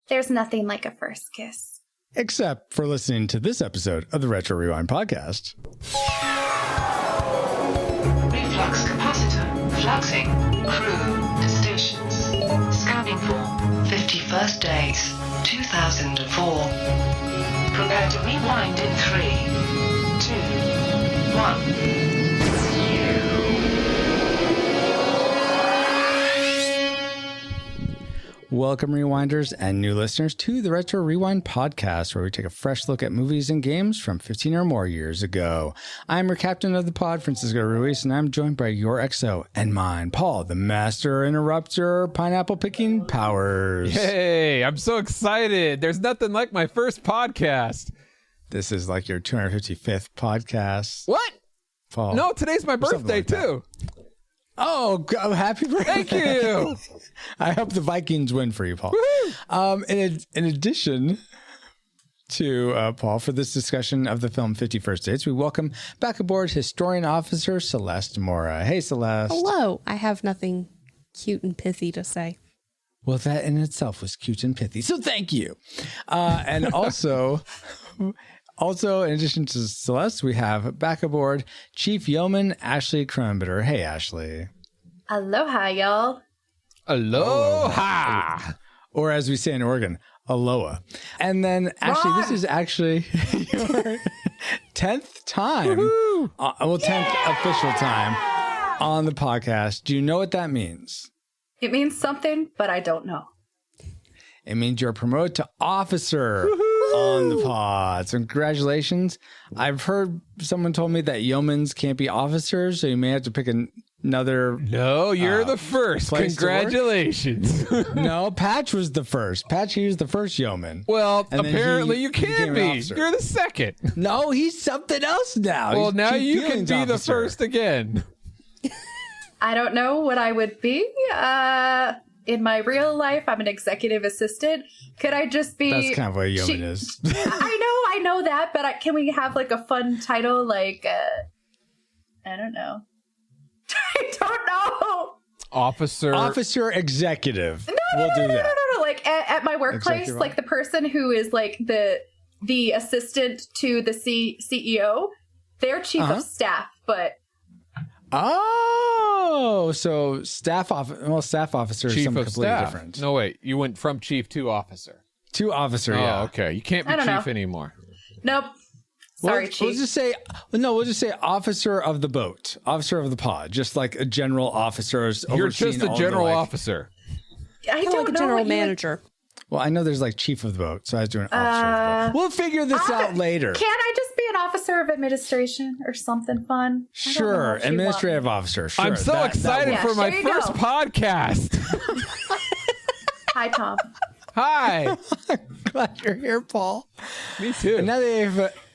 There's nothing like a first kiss. Except for listening to this episode of the Retro Rewind podcast. Reflux capacitor, fluxing, crew to stations. Scanning for 51st days, 2004. Prepare to rewind in 3, 2, 1. Welcome, Rewinders and new listeners, to the Retro Rewind podcast, where we take a fresh look at movies and games from 15 or more years ago. I'm your captain of the pod, Francisco Ruiz, and I'm joined by your XO and mine, Paul, the master interrupter, pineapple picking powers. Hey, I'm so excited. There's nothing like my first podcast. This is like your 255th podcast. What? Paul. No, today's my birthday, like too. Oh, happy birthday. Thank you. I hope the Vikings win for you, Paul. In addition to Paul, for this discussion of the film 51st Dates, we welcome back aboard Historian Officer Celeste Mora. Hey, Celeste. Hello. I have nothing cute and pithy to say. Well, that in itself was cute and pithy, so thank you. And also, in addition to Celeste, we have back aboard Chief Yeoman Ashley Cronenbitter. Hey, Ashley. Aloha, y'all. Aloha. Or as we say in Oregon, aloha. And then, Ashley, this is actually your 10th time, 10th official time on the podcast. Do you know what that means? It means something, but I don't know. It means you're promoted to officer on the pod. So congratulations. I've heard someone told me that yeomans can't be officers, so you may have to pick another. No, you're the first. Congratulations. No, Patch was the first. Patch, he was the first yeoman. Well, apparently you can be. You're the second. No, he's something else now. Well, he's now Chief you can Feelings be Officer. the first again. I don't know what I would be. In my real life, I'm an executive assistant. Could I just be... That's kind of what a yeoman is. I know that, but can we have like a fun title like... I don't know. I don't know. Officer executive. No, do that. No. Like at my workplace, Executive. like the person who is like the assistant to the CEO, they're chief of staff, but... Oh, so staff officer is Chief something of completely staff. different. No, wait. You went from chief to officer. To officer, yeah. Oh, okay. You can't be I don't chief know. anymore. Nope. Sorry, chief. We'll just say officer of the boat, officer of the pod, just like a general officer. You're just a general officer. I Kind of don't like a know general what you would- Well, manager. I know there's like chief of the boat, so I was doing officer of the boat. We'll figure this out later. Can I just be an officer of administration or something fun? I don't know Sure, if you administrative want officer. Sure, I'm so that excited works. for my There you first go. podcast. me. Hi, Tom. Hi. Glad you're here, Paul. Me too. And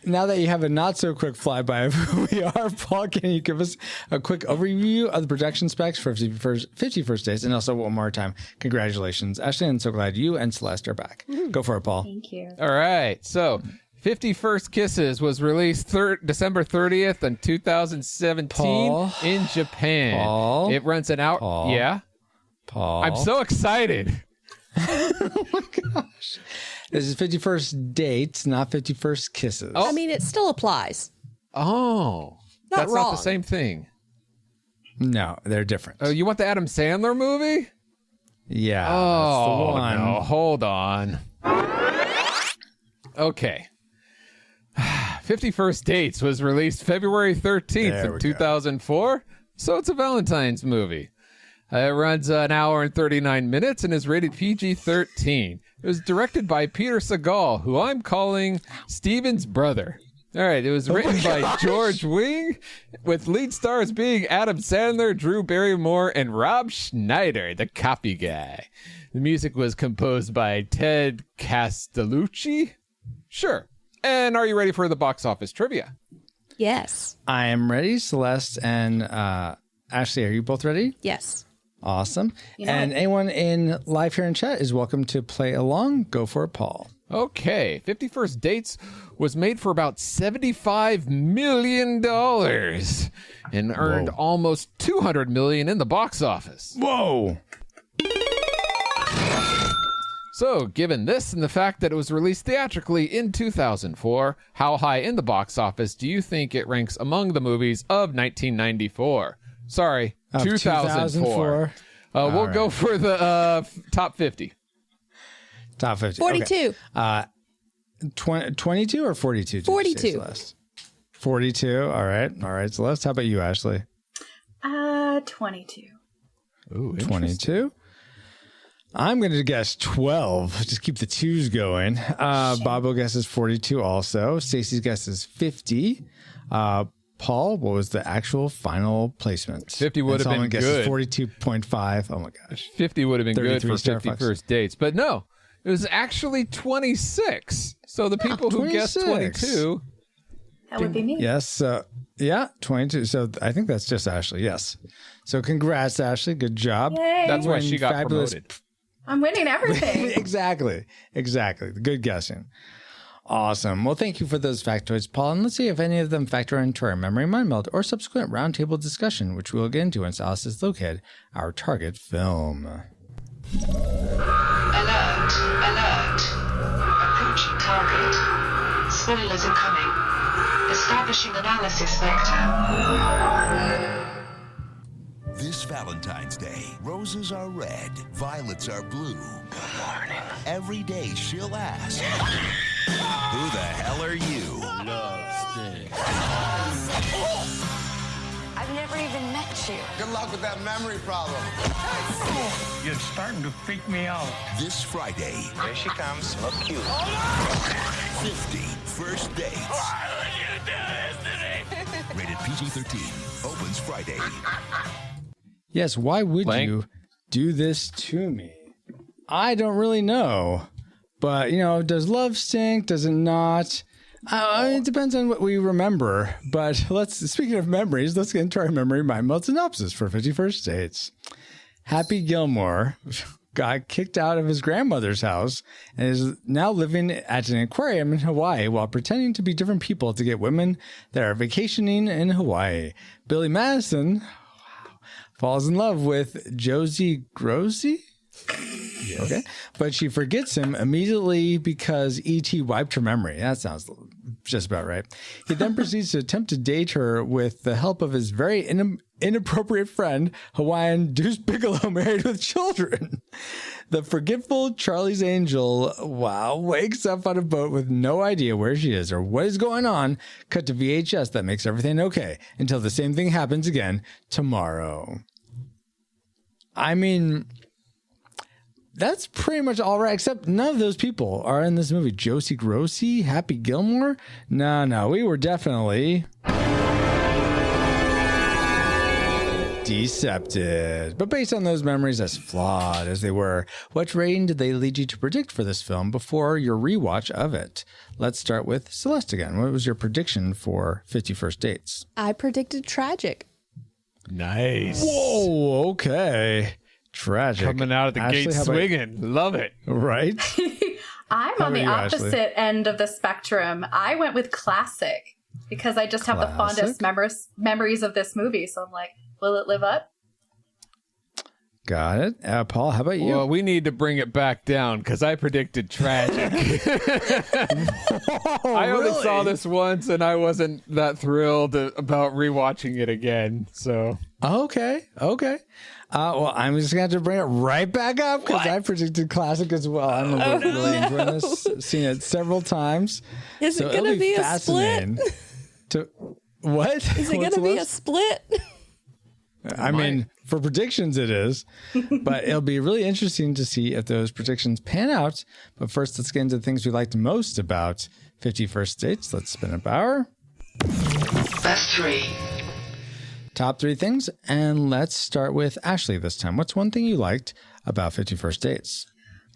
now that you have a not so quick flyby of who we are, Paul, can you give us a quick overview of the production specs for 51st Days? And also, one more time, congratulations, Ashley. I'm so glad you and Celeste are back. Go for it, Paul. Thank you. All right. So 51st Kisses was released December 30th in 2017 Paul. in Japan. Paul. It runs an hour. Paul. Yeah. Paul. I'm so excited. Oh my gosh. This is 51st Dates, not 51st Kisses. Oh. I mean, it still applies. Oh. Not That's wrong. not the same thing. No, they're different. Oh, you want the Adam Sandler movie? Yeah. Oh, that's the one. no. Hold on. Okay. 51st Dates was released February 13th There we of go. 2004, so it's a Valentine's movie. It runs an hour and 39 minutes and is rated PG-13. It was directed by Peter Segal, who I'm calling Steven's brother. All right, it was written by George Wing, with lead stars being Adam Sandler, Drew Barrymore, and Rob Schneider, the copy guy. The music was composed by Ted Castellucci. Sure. And are you ready for the box office trivia? Yes. I am ready. Celeste and Ashley, are you both ready? Yes. Awesome. You know And what? anyone in live here in chat is welcome to play along. Go for it, Paul. Okay, 51st Dates was made for about $75 million and earned almost $200 million in the box office. Whoa. So, given this and the fact that it was released theatrically in 2004, how high in the box office do you think it ranks among the movies of 1994? Sorry, 2004. We'll go for the top 50. Top 50. 42. Okay. 22 or 42? 42. 42. All right, Celeste. How about you, Ashley? 22. Ooh, 22. I'm going to guess 12. Just keep the twos going. Bobo guesses 42 also. Stacey's guess is 50. Paul, what was the actual final placement? 50 would have been good. 42.5. Oh my gosh. 50 would have been good for 50 Starbucks. First Dates. But no, it was actually 26. So the people who guessed 22. That would be me. Yes. Yeah, 22. So I think that's just Ashley. Yes. So congrats, Ashley. Good job. Yay. That's why she got promoted. I'm winning everything. Exactly. Good guessing. Awesome. Well, thank you for those factoids, Paul. And let's see if any of them factor into our memory mind meld or subsequent roundtable discussion, which we'll get into once Alice has located our target film. Alert, alert. Approaching target. Spoilers incoming. Establishing analysis vector. This Valentine's Day, roses are red, violets are blue. Good morning. Every day she'll ask, who the hell are you? I've never even met you. Good luck with that memory problem. You're starting to freak me out. This Friday, Here she comes. Look cute. 50 First Dates. Why would you do this to me? Rated PG-13. Opens Friday. Yes, why would Blank. you do this to me? I don't really know. But, does love stink? Does it not? It depends on what we remember. But speaking of memories, let's get into our memory mind meld synopsis for 50 First Dates. Happy Gilmore got kicked out of his grandmother's house and is now living at an aquarium in Hawaii while pretending to be different people to get women that are vacationing in Hawaii. Billy Madison falls in love with Josie Grossi. Yes. Okay. But she forgets him immediately because E.T. wiped her memory. That sounds just about right. He then proceeds to attempt to date her with the help of his very inappropriate friend, Hawaiian Deuce Bigelow, married with children. The forgetful Charlie's Angel, wakes up on a boat with no idea where she is or what is going on. Cut to VHS that makes everything okay until the same thing happens again tomorrow. I mean, that's pretty much all right, except none of those people are in this movie. Josie Grossi, Happy Gilmore? No, we were definitely decepted. But based on those memories, as flawed as they were, what rating did they lead you to predict for this film before your rewatch of it? Let's start with Celeste again. What was your prediction for 50 First Dates? I predicted tragic. Nice. Whoa, okay. Tragic. Coming out of the Ashley, gate how about- swinging. Love it. Right? I'm How on the about you, opposite end of the spectrum. I went with classic because I just have the fondest memories of this movie. So I'm like, will it live up? Got it. Paul, how about you? Well, we need to bring it back down because I predicted tragic. I only saw this once and I wasn't that thrilled about rewatching it again. So Okay. Well, I'm just going to have to bring it right back up because I predicted classic as well. I'm really enjoying this. Seen it several times. Is it going to be a split? What? Is it going to be a split? I mean, for predictions it is, but it'll be really interesting to see if those predictions pan out. But first, let's get into the things we liked most about 50 First Dates. Let's spin a bar. Best three. Top 3 things, and let's start with Ashley this time. What's one thing you liked about 50 First Dates?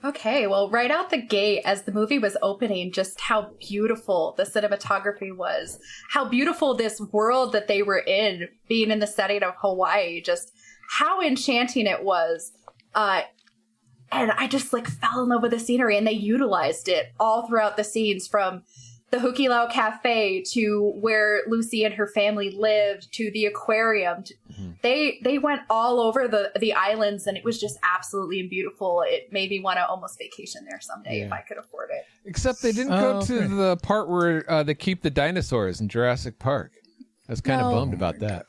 Okay, well, right out the gate, as the movie was opening, just how beautiful the cinematography was, how beautiful this world that they were in, being in the setting of Hawaii, just how enchanting it was. And I just fell in love with the scenery, and they utilized it all throughout the scenes, from the Hukilau Cafe to where Lucy and her family lived to the aquarium. They went all over the islands, and it was just absolutely beautiful. It made me want to almost vacation there someday if I could afford it. Except they didn't go to the part where they keep the dinosaurs in Jurassic Park. I was kind of bummed about that.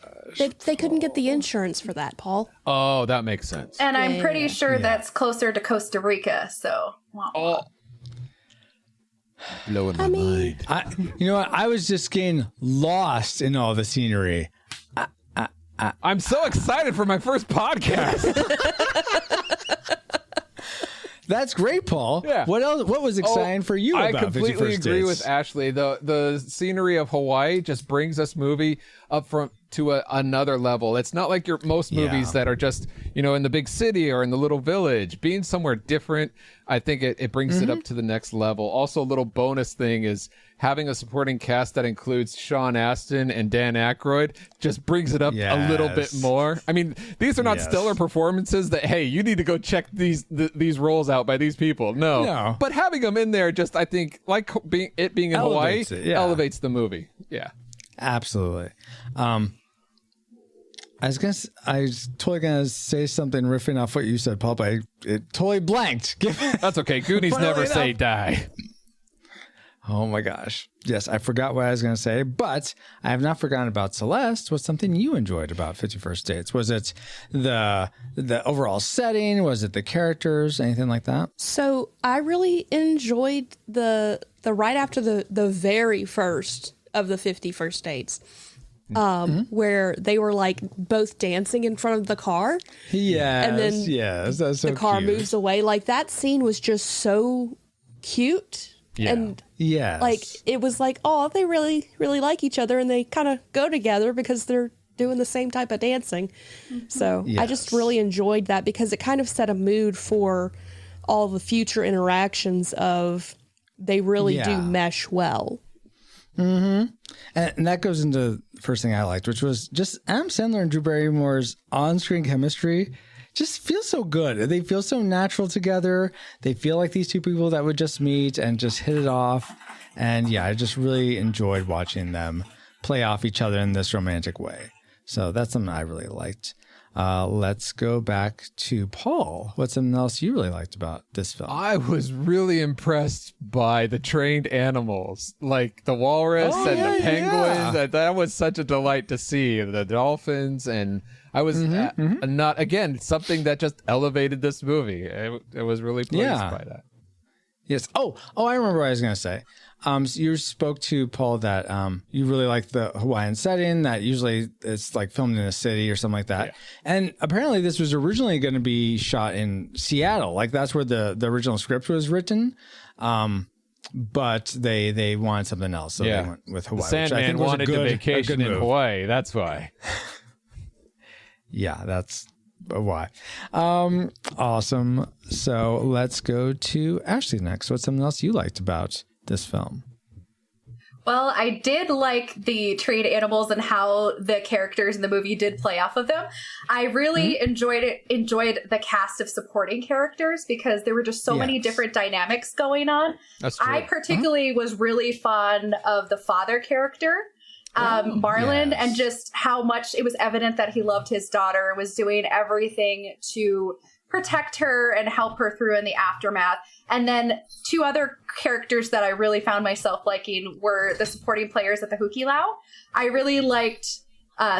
They couldn't get the insurance for that, Paul. Oh, that makes sense. And I'm pretty sure that's closer to Costa Rica, so... Blowing my mind. You know what? I was just getting lost in all the scenery. I'm so excited for my first podcast. That's great, Paul. Yeah. What else? What was exciting for you about 51st Dates? I completely agree with Ashley. The scenery of Hawaii just brings this movie up to another level. It's not like most movies that are just, in the big city or in the little village. Being somewhere different, I think it brings it up to the next level. Also, a little bonus thing is having a supporting cast that includes Sean Astin and Dan Aykroyd just brings it up a little bit more. I mean, these are not stellar performances that, hey, you need to go check these roles out by these people. No. But having them in there just, I think, like being in Hawaii, elevates the movie. Yeah. Absolutely. I was totally gonna say something riffing off what you said, Paul, but it totally blanked. That's okay. Goonies never say die. Oh my gosh. Yes, I forgot what I was going to say, but I have not forgotten about Celeste. What's something you enjoyed about 51st Dates? Was it the overall setting? Was it the characters? Anything like that? So I really enjoyed the right after the very first of the 51st Dates. Where they were like both dancing in front of the car. Yes. And then that's so the car cute. moves away. Like that scene was just so cute. Yeah. And yes. like it was like, oh, they really, really like each other and they kind of go together because they're doing the same type of dancing. So I just really enjoyed that because it kind of set a mood for all the future interactions of they really do mesh well. Mm-hmm. And that goes into the first thing I liked, which was just Adam Sandler and Drew Barrymore's on-screen chemistry just feels so good. They feel so natural together. They feel like these two people that would just meet and just hit it off. And yeah, I just really enjoyed watching them play off each other in this romantic way. So that's something I really liked. Let's go back to Paul. What's something else you really liked about this film? I was really impressed by the trained animals, like the walrus and the penguins. Yeah. That was such a delight to see. The dolphins, and I was not, again, something that just elevated this movie. I was really pleased by that. Yes. Oh, I remember what I was going to say. So you spoke to Paul that you really like the Hawaiian setting, that usually it's like filmed in a city or something like that. Yeah. And apparently this was originally going to be shot in Seattle. Like that's where the original script was written. But they wanted something else. So they went with Hawaii. The Sandman wanted to vacation in Hawaii. That's why. Yeah, that's why. Awesome. So let's go to Ashley next. What's something else you liked about this film? Well, I did like the trained animals and how the characters in the movie did play off of them. I really enjoyed the cast of supporting characters because there were just so many different dynamics going on. That's true. I particularly was really fond of the father character, Marlon, and just how much it was evident that he loved his daughter, was doing everything to protect her and help her through in the aftermath. And then two other characters that I really found myself liking were the supporting players at the Hukilau. I really liked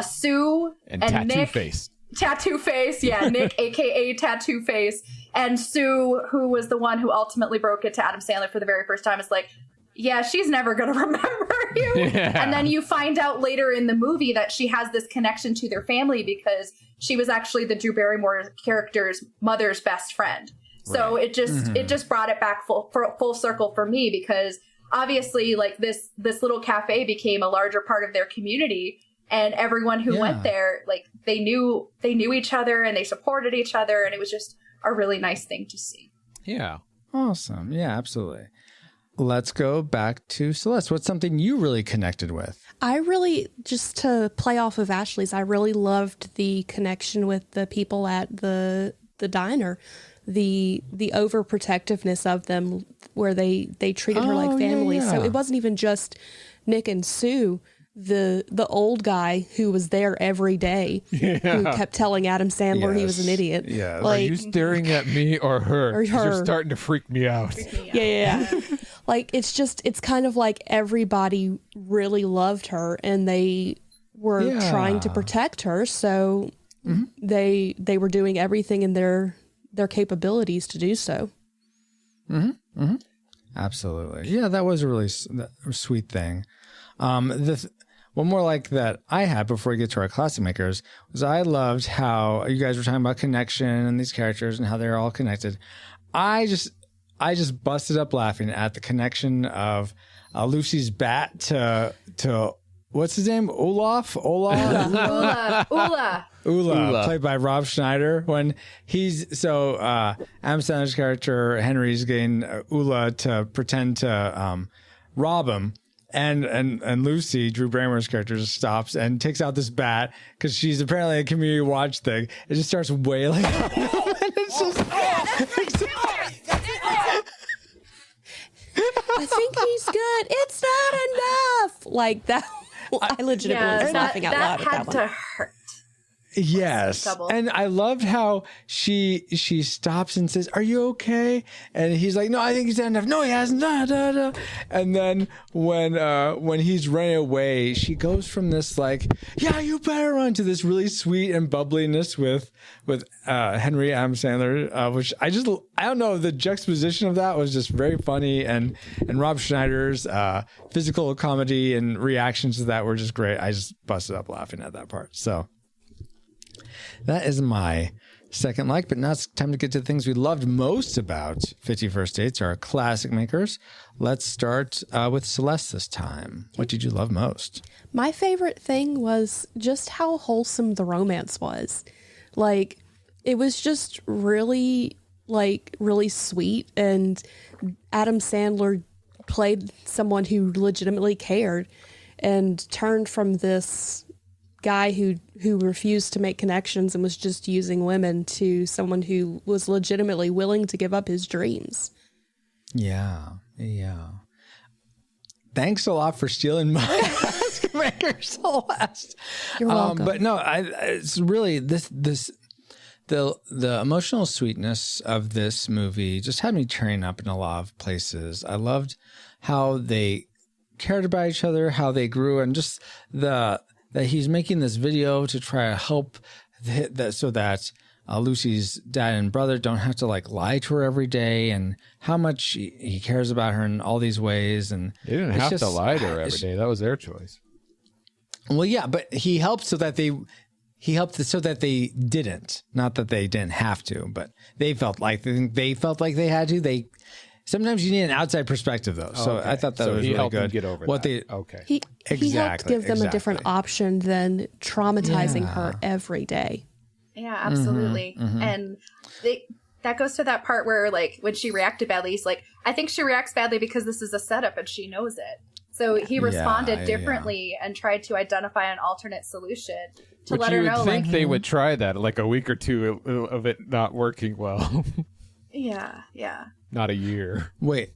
Sue and Nick. Tattoo Face, yeah, Nick, aka Tattoo Face, and Sue, who was the one who ultimately broke it to Adam Sandler for the very first time, is like, yeah, she's never going to remember you. Yeah. And then you find out later in the movie that she has this connection to their family because she was actually the Drew Barrymore character's mother's best friend. So it just brought it back full circle for me because obviously like this little cafe became a larger part of their community, and everyone who went there, like they knew each other and they supported each other, and it was just a really nice thing to see. Yeah. Awesome. Yeah, absolutely. Let's go back to Celeste. What's something you really connected with? I really, just to play off of Ashley's, I really loved the connection with the people at the diner. the overprotectiveness of them, where they treated her like family. Yeah. So it wasn't even just Nick and Sue. The old guy who was there every day, who kept telling Adam Sandler he was an idiot. Yeah. Are Like, you staring at me or her? Or 'Cause her. You're starting to freak me out. yeah. Like, it's kind of like everybody really loved her, and they were trying to protect her. So they were doing everything in their capabilities to do so. Absolutely. Yeah, that was a really sweet thing. One more like that I had before we get to our classic makers was I loved how you guys were talking about connection and these characters and how they're all connected. I just busted up laughing at the connection of Lucy's bat to what's his name? Ula, played by Rob Schneider. When he's Adam Sandler's character Henry's getting Ula to pretend to rob him. And Lucy, Drew Barrymore's character, just stops and takes out this bat because she's apparently a community watch thing. It just starts wailing. And it's just. I think he's good. It's not enough. Like that. I legitimately was laughing out loud at that one. That had to hurt. Yes. And I loved how she stops and says, "Are you okay?" And he's like, "No, I think he's done enough." "No, he hasn't." Da, da, da. And then when he's running away, she goes from this like, "Yeah, you better run," to this really sweet and bubbliness with Henry Adam Sandler, which I don't know, the juxtaposition of that was just very funny, and Rob Schneider's physical comedy and reactions to that were just great. I just busted up laughing at that part. So that is my second like, but now it's time to get to the things we loved most about 50 First Dates, our classic makers. Let's start with Celeste this time. What did you love most? My favorite thing was just how wholesome the romance was. Like, it was just really sweet, and Adam Sandler played someone who legitimately cared and turned from this guy who refused to make connections and was just using women to someone who was legitimately willing to give up his dreams. Yeah. Thanks a lot for stealing my maker, Celeste. You're welcome. But no, it's really the emotional sweetness of this movie just had me tearing up in a lot of places. I loved how they cared about each other, how they grew, and just that he's making this video to try to help so that Lucy's dad and brother don't have to lie to her every day, and how much he cares about her in all these ways. And they didn't have to lie to her every day. That was their choice. Well, yeah, but he helped so that they didn't. Not that they didn't have to, but they felt like they had to. Sometimes you need an outside perspective, though. So I thought that was he really helped good. Them get over that. He helped give them a different option than traumatizing her every day. Yeah, absolutely. And that goes to that part where, when she reacted badly, he's like, I think she reacts badly because this is a setup and she knows it. So he responded differently and tried to identify an alternate solution to let her know. You would think they would try that, a week or two of it not working well. Yeah. Not a year. Wait.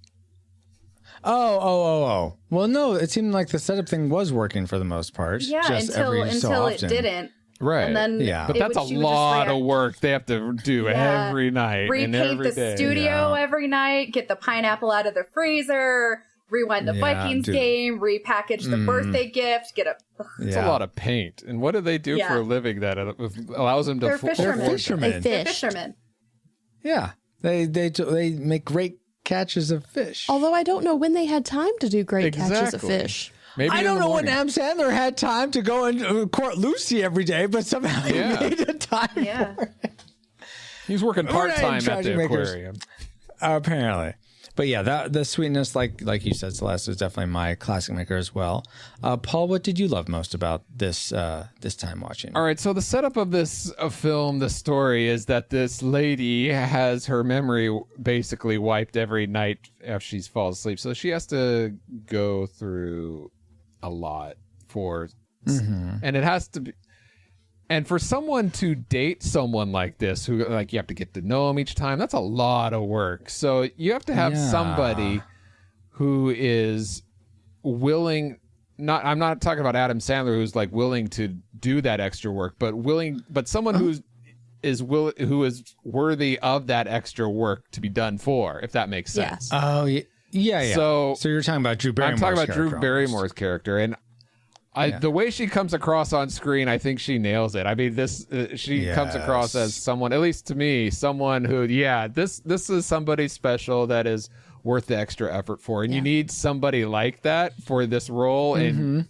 Oh. Well, no, it seemed like the setup thing was working for the most part. Yeah, just until it didn't. Right. And then but that's a lot of work they have to do every night. Repaint and every the day. studio every night, get the pineapple out of the freezer, rewind the Vikings game, repackage the birthday gift, get a... It's a lot of paint. And what do they do for a living that allows them to... They're fishermen. They're fishermen. Yeah. They make great catches of fish. Although I don't know when they had time to do great catches of fish. Maybe I don't know when Adam Sandler had time to go and court Lucy every day, but somehow he made a time for it. He's working part-time at the aquarium. Apparently. But yeah, the sweetness, like you said, Celeste, is definitely my classic maker as well. Paul, what did you love most about this time watching? All right, so the setup of this film, the story, is that this lady has her memory basically wiped every night after she falls asleep. So she has to go through a lot and it has to be... And for someone to date someone like this, who like you have to get to know him each time, that's a lot of work. So you have to have somebody who is willing. I'm not talking about Adam Sandler, who's like willing to do that extra work, but someone who is worthy of that extra work to be done for, if that makes sense. Oh yeah. So you're talking about Drew Barrymore's I'm talking about Drew Barrymore's character, and the way she comes across on screen, I think she nails it. I mean, she comes across as someone, at least to me, someone who, this is somebody special that is worth the extra effort for, and you need somebody like that for this role, and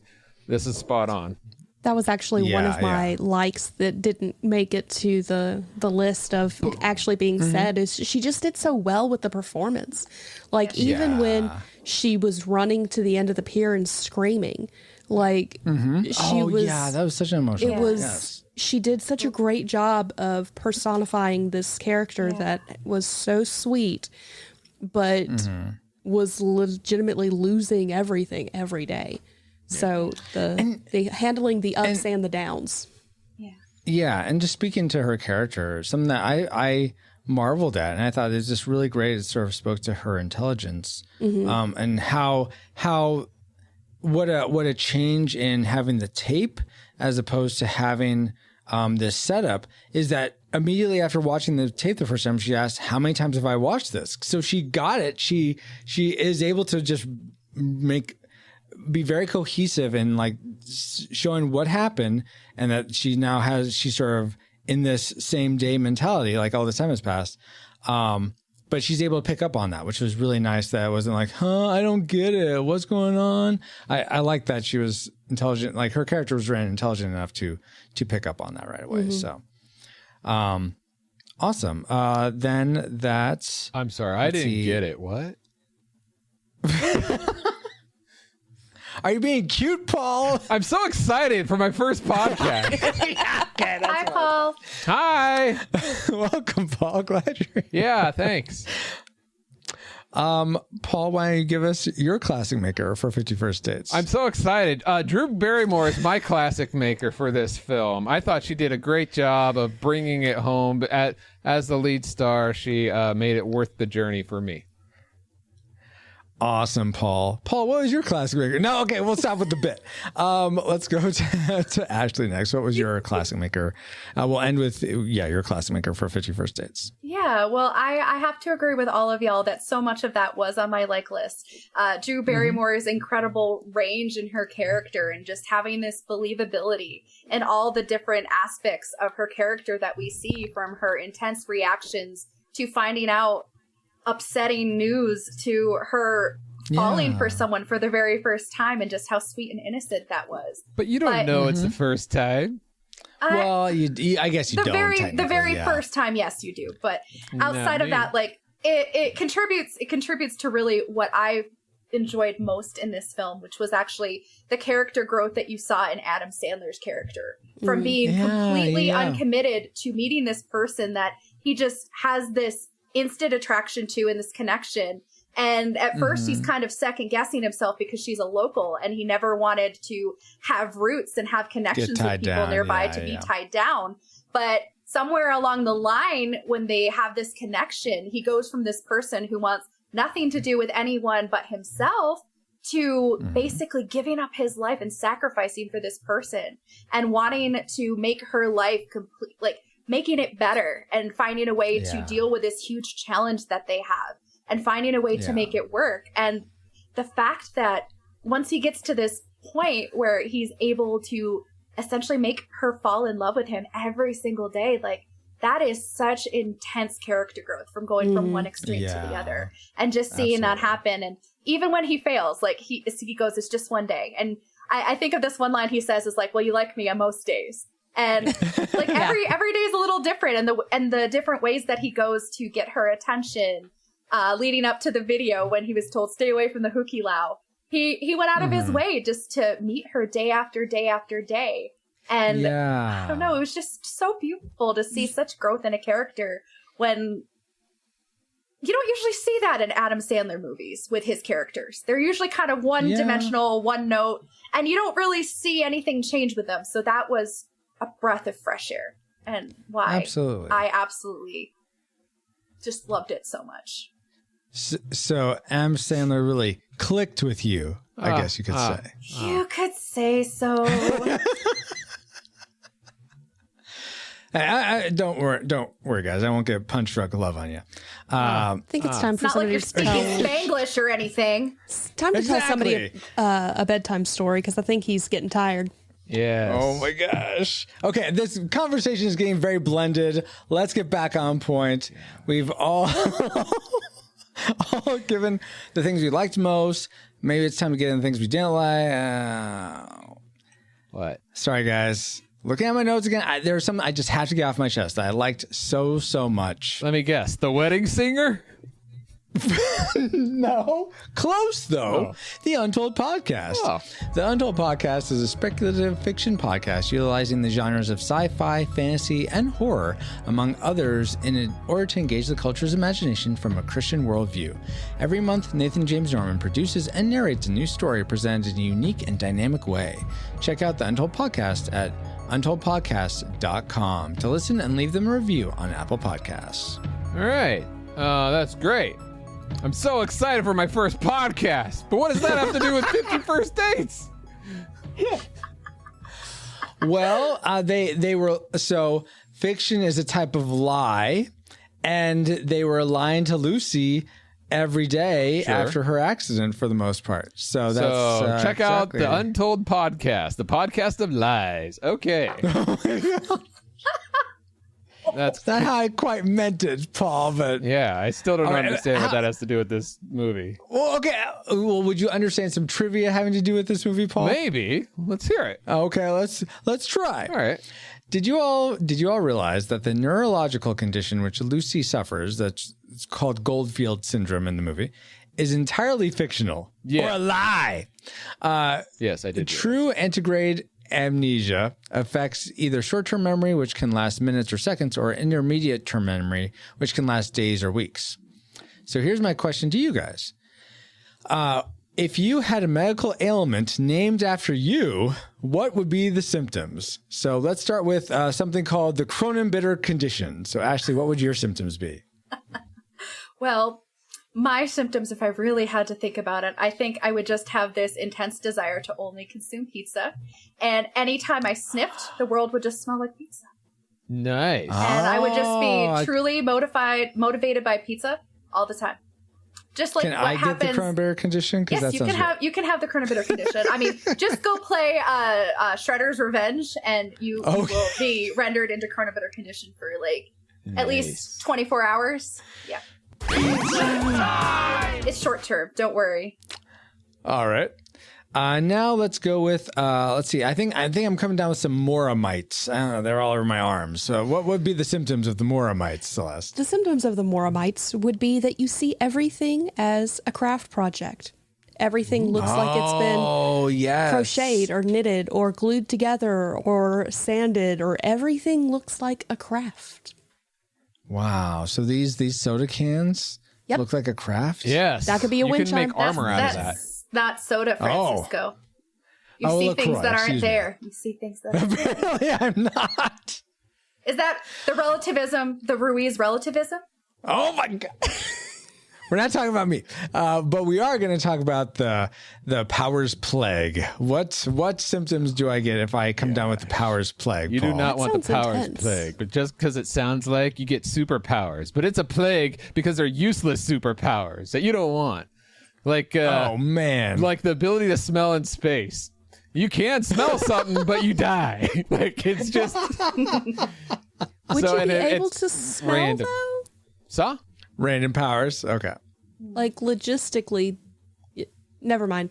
this is spot on. That was actually one of my likes that didn't make it to the list of actually being said, is she just did so well with the performance. Like, even when she was running to the end of the pier and screaming, like she was. Yeah, that was such an emotional. It was. She did such a great job of personifying this character that was so sweet, but was legitimately losing everything every day. So the handling the ups and the downs. Yeah, and just speaking to her character, something that I marveled at, and I thought it was just really great. It sort of spoke to her intelligence, and how what a change in having the tape as opposed to having this setup is that immediately after watching the tape the first time, she asked, "How many times have I watched this?" So she got it. She is able to just be very cohesive and like showing what happened, and that she's sort of in this same day mentality, like all this time has passed. But she's able to pick up on that, which was really nice. That it wasn't like, I don't get it. What's going on? I like that she was intelligent. Like her character was really intelligent enough to pick up on that right away. So, awesome. Then that's. I'm sorry, I didn't get it. What? Are you being cute, Paul? I'm so excited for my first podcast. Hi, Paul. Hi. Welcome, Paul. Glad you're here. Yeah, thanks. Paul, why don't you give us your classic maker for 50 First Dates? I'm so excited. Drew Barrymore is my classic maker for this film. I thought she did a great job of bringing it home. As the lead star, she made it worth the journey for me. Awesome, Paul. Paul, what was your classic maker? No, okay, we'll stop with the bit. Let's go to Ashley next. What was your classic maker? We'll end with, your classic maker for 50 First Dates. Yeah, well, I have to agree with all of y'all that so much of that was on my like list. Drew Barrymore's incredible range in her character and just having this believability and all the different aspects of her character that we see, from her intense reactions to finding out upsetting news to her falling for someone for the very first time, and just how sweet and innocent that was. But you don't know it's the first time. Well, I guess you don't. The very first time, yes, you do. But outside of that, like it contributes to really what I enjoyed most in this film, which was actually the character growth that you saw in Adam Sandler's character, from being completely uncommitted to meeting this person that he just has this instant attraction to, and this connection. And at first he's kind of second guessing himself because she's a local, and he never wanted to have roots and have connections with people nearby to be tied down. But somewhere along the line, when they have this connection, he goes from this person who wants nothing to do with anyone but himself to basically giving up his life and sacrificing for this person and wanting to make her life complete, like making it better and finding a way to deal with this huge challenge that they have and finding a way to make it work. And the fact that once he gets to this point where he's able to essentially make her fall in love with him every single day, like that is such intense character growth, from going from one extreme to the other, and just seeing that happen. And even when he fails, like he goes, it's just one day. And I think of this one line he says is like, well, you like me on most days. And like every day is a little different, and the different ways that he goes to get her attention, leading up to the video when he was told stay away from the hooky lao. He went out of his way just to meet her day after day after day. And I don't know, it was just so beautiful to see such growth in a character when you don't usually see that in Adam Sandler movies with his characters. They're usually kind of one dimensional, one note, and you don't really see anything change with them. So that was a breath of fresh air, and why Absolutely. I absolutely just loved it so much. So M. Sandler really clicked with you, I guess you could say. You could say so. I don't worry, guys. I won't get punch drunk love on you. I think it's time for Not like somebody you're to speaking tell. Spanglish or anything. Time to tell somebody Exactly. a bedtime story because I think he's getting tired. Yes. Oh my gosh. Okay, this conversation is getting very blended. Let's get back on point. We've all given the things we liked most. Maybe it's time to get into things we didn't like. What? Sorry, guys. Looking at my notes again, there's something I just have to get off my chest that I liked so much. Let me guess. The Wedding Singer? No. Close, though. Oh. The Untold Podcast. Oh. The Untold Podcast is a speculative fiction podcast utilizing the genres of sci-fi, fantasy, and horror, among others, in order to engage the culture's imagination from a Christian worldview. Every month, Nathan James Norman produces and narrates a new story presented in a unique and dynamic way. Check out the Untold Podcast at untoldpodcast.com to listen and leave them a review on Apple Podcasts. All right. That's great. I'm so excited for my first podcast. But what does that have to do with 50 First Dates? Well, they were, so fiction is a type of lie, and they were lying to Lucy every day Sure. after her accident for the most part. So that's check out exactly. the Untold Podcast, the podcast of lies. Okay. That's not how I quite meant it, Paul, but Yeah, I still don't All right, understand what how- that has to do with this movie. well, okay. Well, would you understand some trivia having to do with this movie, Paul? Maybe. Let's hear it. Okay, let's try. All right. Did you all realize that the neurological condition which Lucy suffers, that's it's called Goldfield syndrome in the movie, is entirely fictional Yeah. or a lie? Yes, I did. True antegrade amnesia affects either short-term memory, which can last minutes or seconds, or intermediate-term memory, which can last days or weeks. So here's my question to you guys. If you had a medical ailment named after you, what would be the symptoms? So let's start with something called the Cronenbitter condition. So Ashley, what would your symptoms be? Well, my symptoms, if I really had to think about it, I think I would just have this intense desire to only consume pizza. And anytime I sniffed, the world would just smell like pizza. Nice. And I would just be truly motivated by pizza all the time. Just like Can what I get happens. the Cronenbitter condition? Yes, you can have the Cronenbitter condition. I mean, just go play Shredder's Revenge, and you will be rendered into Cronenbitter condition for like at least 24 hours. Yeah, it's short term. Don't worry. All right. Now let's go with let's see. I think I'm coming down with some Moramites. I don't know, they're all over my arms. So what would be the symptoms of the Moramites, Celeste? The symptoms of the Moramites would be that you see everything as a craft project. Everything looks like it's been yes. crocheted or knitted or glued together or sanded, or everything looks like a craft. Wow. So these soda cans Yep. look like a craft? Yes. That could be a you wind can make chime. armor out of that. That's not soda, Francisco. You Oh, see LaCroix, things that aren't excuse me. there. You see things that aren't there. Apparently I'm not. Is that the relativism, the Ruiz relativism? Oh my God. We're not talking about me, but we are going to talk about the Powers Plague. What symptoms do I get if I come down with the Powers Plague? You Paul? do not want the sounds powers intense. plague, but just because it sounds like you get superpowers. But it's a plague because they're useless superpowers that you don't want. Like, Oh man! like the ability to smell in space. You can smell something, but you die. Like, it's just... Would So, you and be it- able it's to smell, random. though? So? Random powers. Okay. Like, logistically, never mind.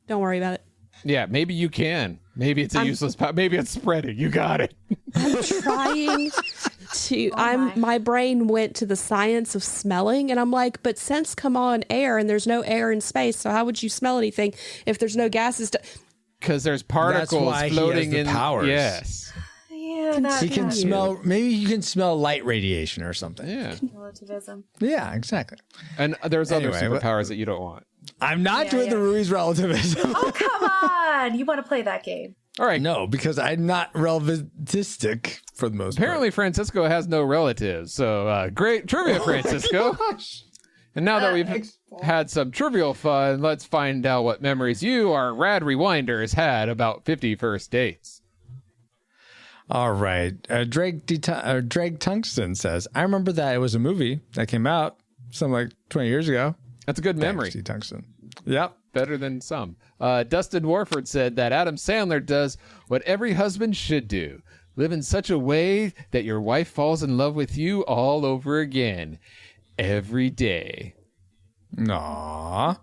Don't worry about it. Yeah, maybe you can. Maybe it's a useless power. Maybe it's spreading. You got it. I'm trying to. My brain went to the science of smelling, and I'm like, but scents come on air, and there's no air in space. So how would you smell anything if there's no gases? Because there's particles why he floating has the in. powers. Yes. Yeah, that He can smell. Maybe you can smell light radiation or something. Yeah. relativism. Yeah, exactly. And there's other Anyway, superpowers that you don't want. I'm not Yeah, doing the yeah. Ruiz relativism. Oh, come on. You want to play that game. All right. No, because I'm not relativistic for the most Apparently, Francisco has no relatives. So great trivia, Francisco. And now that we've had some trivial fun, let's find out what memories you, our rad rewinders, had about 50 first dates. All right. Drake Tungsten says, I remember that it was a movie that came out something like 20 years ago. That's a good memory. Thanks, Tungsten. Yep. Better than some. Dustin Warford said that Adam Sandler does what every husband should do. Live in such a way that your wife falls in love with you all over again. Every day. Aww.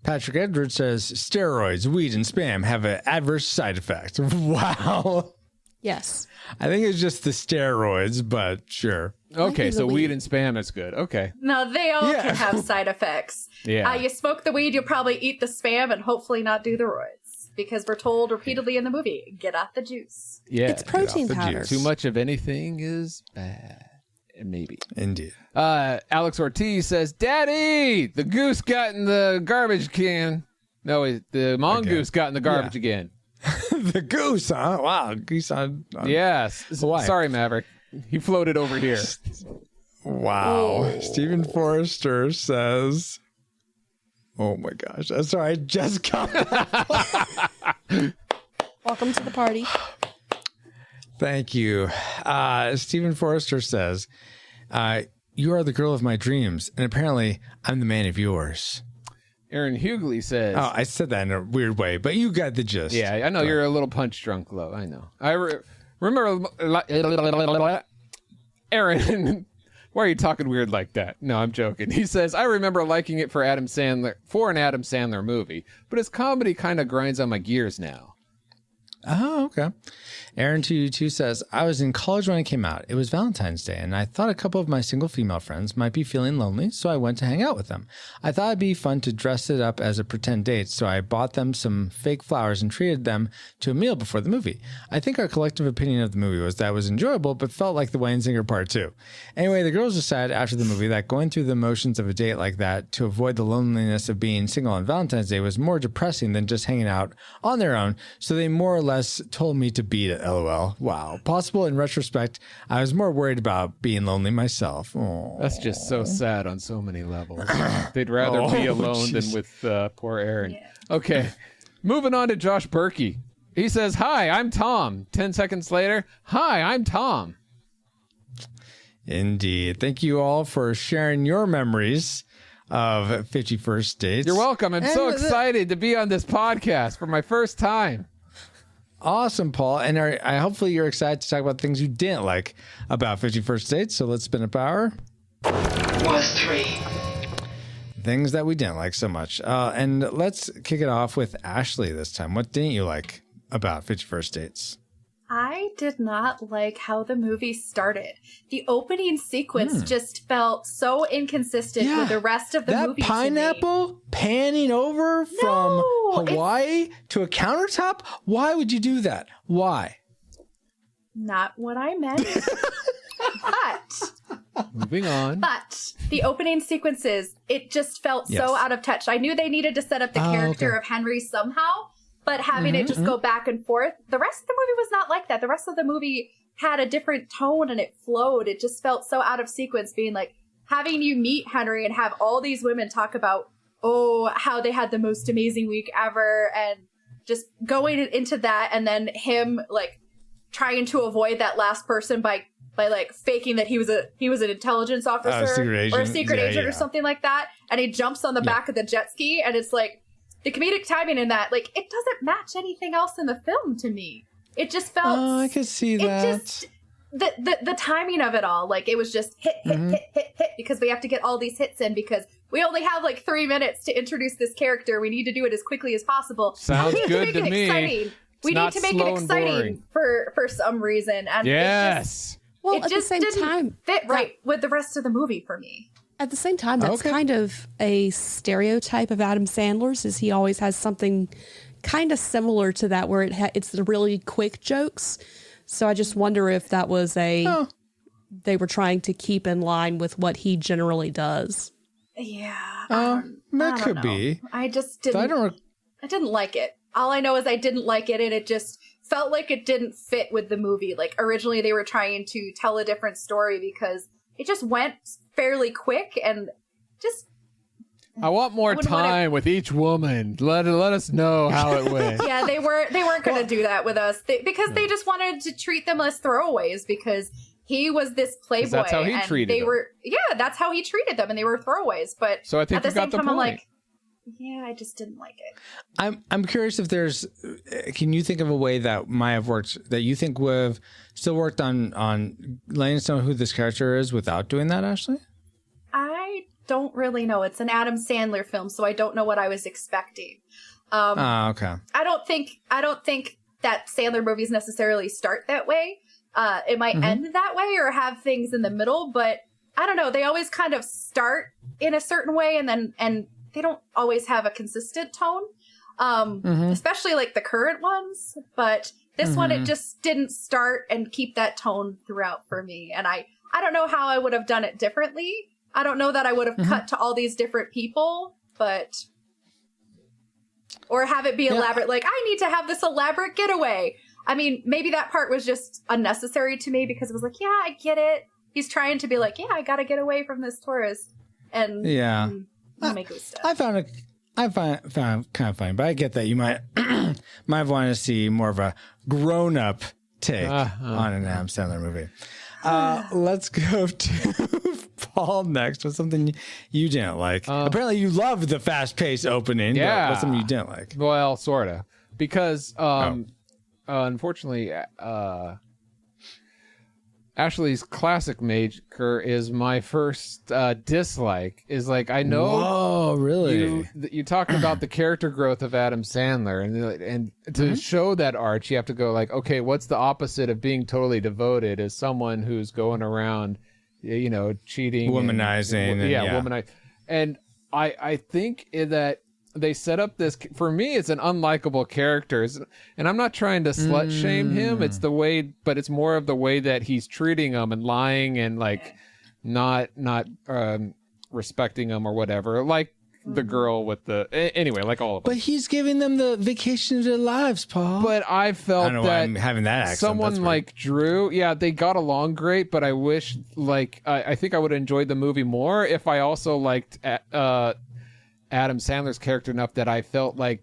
Patrick Edwards says, steroids, weed, and spam have an adverse side effect. Wow. Yes. I think it's just the steroids, but sure. Okay, so weed and spam is good. Okay. No, they all can have side effects. Yeah. You smoke the weed, you'll probably eat the spam and hopefully not do the roids. Because we're told repeatedly in the movie, get off the juice. Yeah. It's protein powder. Too much of anything is bad. Maybe. Indeed. Alex Ortiz says, Daddy, the goose got in the garbage can. No, the mongoose got in the garbage again. The goose, huh? Wow. Goose on. Yes. Why? Sorry, Maverick. He floated over here. Wow. Oh. Stephen Forrester says, oh my gosh. I'm sorry. I just got Welcome to the party. Thank you. Stephen Forrester says, you are the girl of my dreams, and apparently I'm the man of yours. Aaron Hughley says... Oh, I said that in a weird way, but you got the gist. Yeah, I know. You're a little punch drunk, Lo. I know. I remember... Aaron... Why are you talking weird like that? No, I'm joking. He says, I remember liking it for an Adam Sandler movie, but his comedy kind of grinds on my gears now. Oh, okay. Aaron222 says, I was in college when it came out. It was Valentine's Day, and I thought a couple of my single female friends might be feeling lonely, so I went to hang out with them. I thought it'd be fun to dress it up as a pretend date, so I bought them some fake flowers and treated them to a meal before the movie. I think our collective opinion of the movie was that it was enjoyable, but felt like the Wayne Singer part 2. Anyway, the girls decided after the movie that going through the motions of a date like that to avoid the loneliness of being single on Valentine's Day was more depressing than just hanging out on their own, so they more or less told me to beat it, lol. Wow. Possible in retrospect, I was more worried about being lonely myself. Aww. That's just so sad on so many levels. They'd rather be alone than with poor Aaron. Yeah. Okay. Moving on to Josh Berkey. He says, hi, I'm Tom. 10 seconds later, hi, I'm Tom. Indeed. Thank you all for sharing your memories of 50 First Dates. You're welcome. I'm so excited to be on this podcast for my first time. Awesome, Paul. And hopefully you're excited to talk about things you didn't like about 50 First Dates. So let's spin a power. Worst 3. Things that we didn't like so much. And let's kick it off with Ashley this time. What didn't you like about 50 First Dates? I did not like how the movie started. The opening sequence just felt so inconsistent with the rest of the movie. That pineapple panning over from Hawaii to a countertop? Why would you do that? Why? Not what I meant. But moving on. But the opening sequences, it just felt so out of touch. I knew they needed to set up the character of Henry somehow. But having it just go back and forth, the rest of the movie was not like that. The rest of the movie had a different tone and it flowed. It just felt so out of sequence, being like having you meet Henry and have all these women talk about, how they had the most amazing week ever, and just going into that, and then him like trying to avoid that last person by like faking that he was an intelligence officer or a secret agent or something like that, and he jumps on the back of the jet ski, and it's like, the comedic timing in that, like, it doesn't match anything else in the film to me. It just felt... Oh, I could see that. The timing of it all, like, it was just hit, because we have to get all these hits in, because we only have, like, 3 minutes to introduce this character. We need to do it as quickly as possible. Sounds good to me. Exciting. We need to make it exciting for some reason. And yes. It just didn't fit right with the rest of the movie for me. At the same time, that's kind of a stereotype of Adam Sandler's, is he always has something kind of similar to that, where it's the really quick jokes. So I just wonder if that was they were trying to keep in line with what he generally does. Yeah. That could be. I just didn't. I didn't like it. All I know is I didn't like it, and it just felt like it didn't fit with the movie. Like originally they were trying to tell a different story because it just went fairly quick and just. I want more time with each woman. Let us know how it went. Yeah, they weren't going to do that with us because they just wanted to treat them as throwaways because he was this playboy. That's how he treated them. Yeah, that's how he treated them, and they were throwaways. But so I think at the same time, point. I'm like, yeah, I just didn't like it. I'm curious if there's. Can you think of a way that might have worked that you think would have still worked on letting us know who this character is without doing that, Ashley? I don't really know. It's an Adam Sandler film, so I don't know what I was expecting. Okay. I don't think that Sandler movies necessarily start that way. It might end that way or have things in the middle, but I don't know. They always kind of start in a certain way and they don't always have a consistent tone, especially like the current ones. But this one, it just didn't start and keep that tone throughout for me. And I don't know how I would have done it differently. I don't know that I would have cut to all these different people, or have it be elaborate. Like, I need to have this elaborate getaway. I mean, maybe that part was just unnecessary to me because it was like, yeah, I get it. He's trying to be like, yeah, I got to get away from this tourist. And make it stuff. I found it kind of funny, but I get that you might have wanted to see more of a grown-up take on an Adam Sandler movie. Let's go to Paul next with something you didn't like. Apparently you loved the fast-paced opening. Yeah. But what's something you didn't like? Well, sort of. Because, unfortunately, Ashley's classic maker is my first dislike. Is like, I know. Oh, really? You talked about the character growth of Adam Sandler, and to show that arc, you have to go like, okay, what's the opposite of being totally devoted? Is someone who's going around, cheating, womanizing, womanizing. And I think that they set up this, for me, it's an unlikable character. And I'm not trying to slut shame him. It's the way, but it's more of the way that he's treating them and lying and like not respecting them or whatever. Like the girl with anyway, like all of them. But he's giving them the vacation of their lives, Paul. But I felt that I'm having that accent. someone like Drew, they got along great, but I wish, I think I would have enjoyed the movie more if I also liked Adam Sandler's character enough that I felt like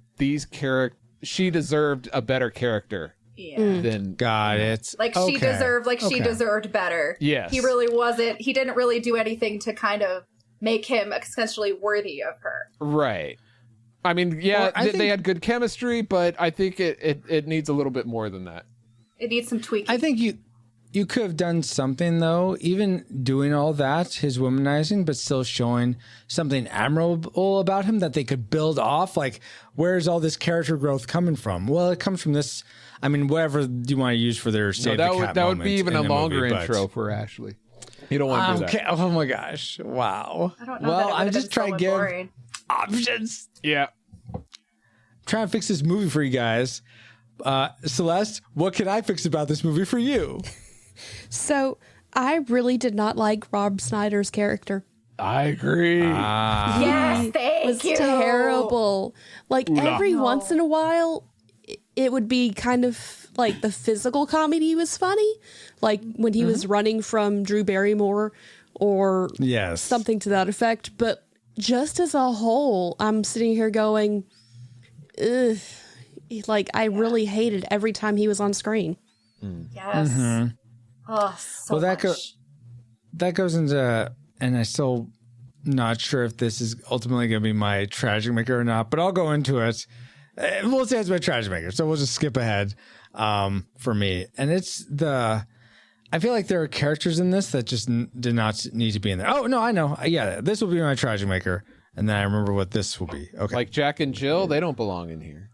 she deserved a better character. Yeah. Than got it. Like she deserved better. Yes. He really wasn't. He didn't really do anything to kind of make him essentially worthy of her. Right. I mean, they had good chemistry, but I think it needs a little bit more than that. It needs some tweaking. I think you could have done something, though, even doing all that, his womanizing, but still showing something admirable about him that they could build off. Like, where's all this character growth coming from? Well, it comes from this. I mean, whatever you want to use for their save the cat that would be even a longer movie, intro for Ashley. You don't want to do that. Oh, my gosh. Wow. I don't know. Well, I'm just trying to give boring. options. Yeah. Trying to fix this movie for you guys. Celeste, what can I fix about this movie for you? So I really did not like Rob Schneider's character. I agree. Yes, thank you. Terrible. Like every once in a while, it would be kind of like the physical comedy was funny, like when he was running from Drew Barrymore or something to that effect. But just as a whole, I'm sitting here going, ugh. Like I really hated every time he was on screen. Yes. Oh, so much. That goes into, and I'm still not sure if this is ultimately going to be my tragic maker or not, but I'll go into it. We'll say it's my tragic maker, so we'll just skip ahead for me. And it's I feel like there are characters in this that just did not need to be in there. Oh, no, I know. Yeah, this will be my tragic maker. And then I remember what this will be. Okay. Like Jack and Jill, they don't belong in here.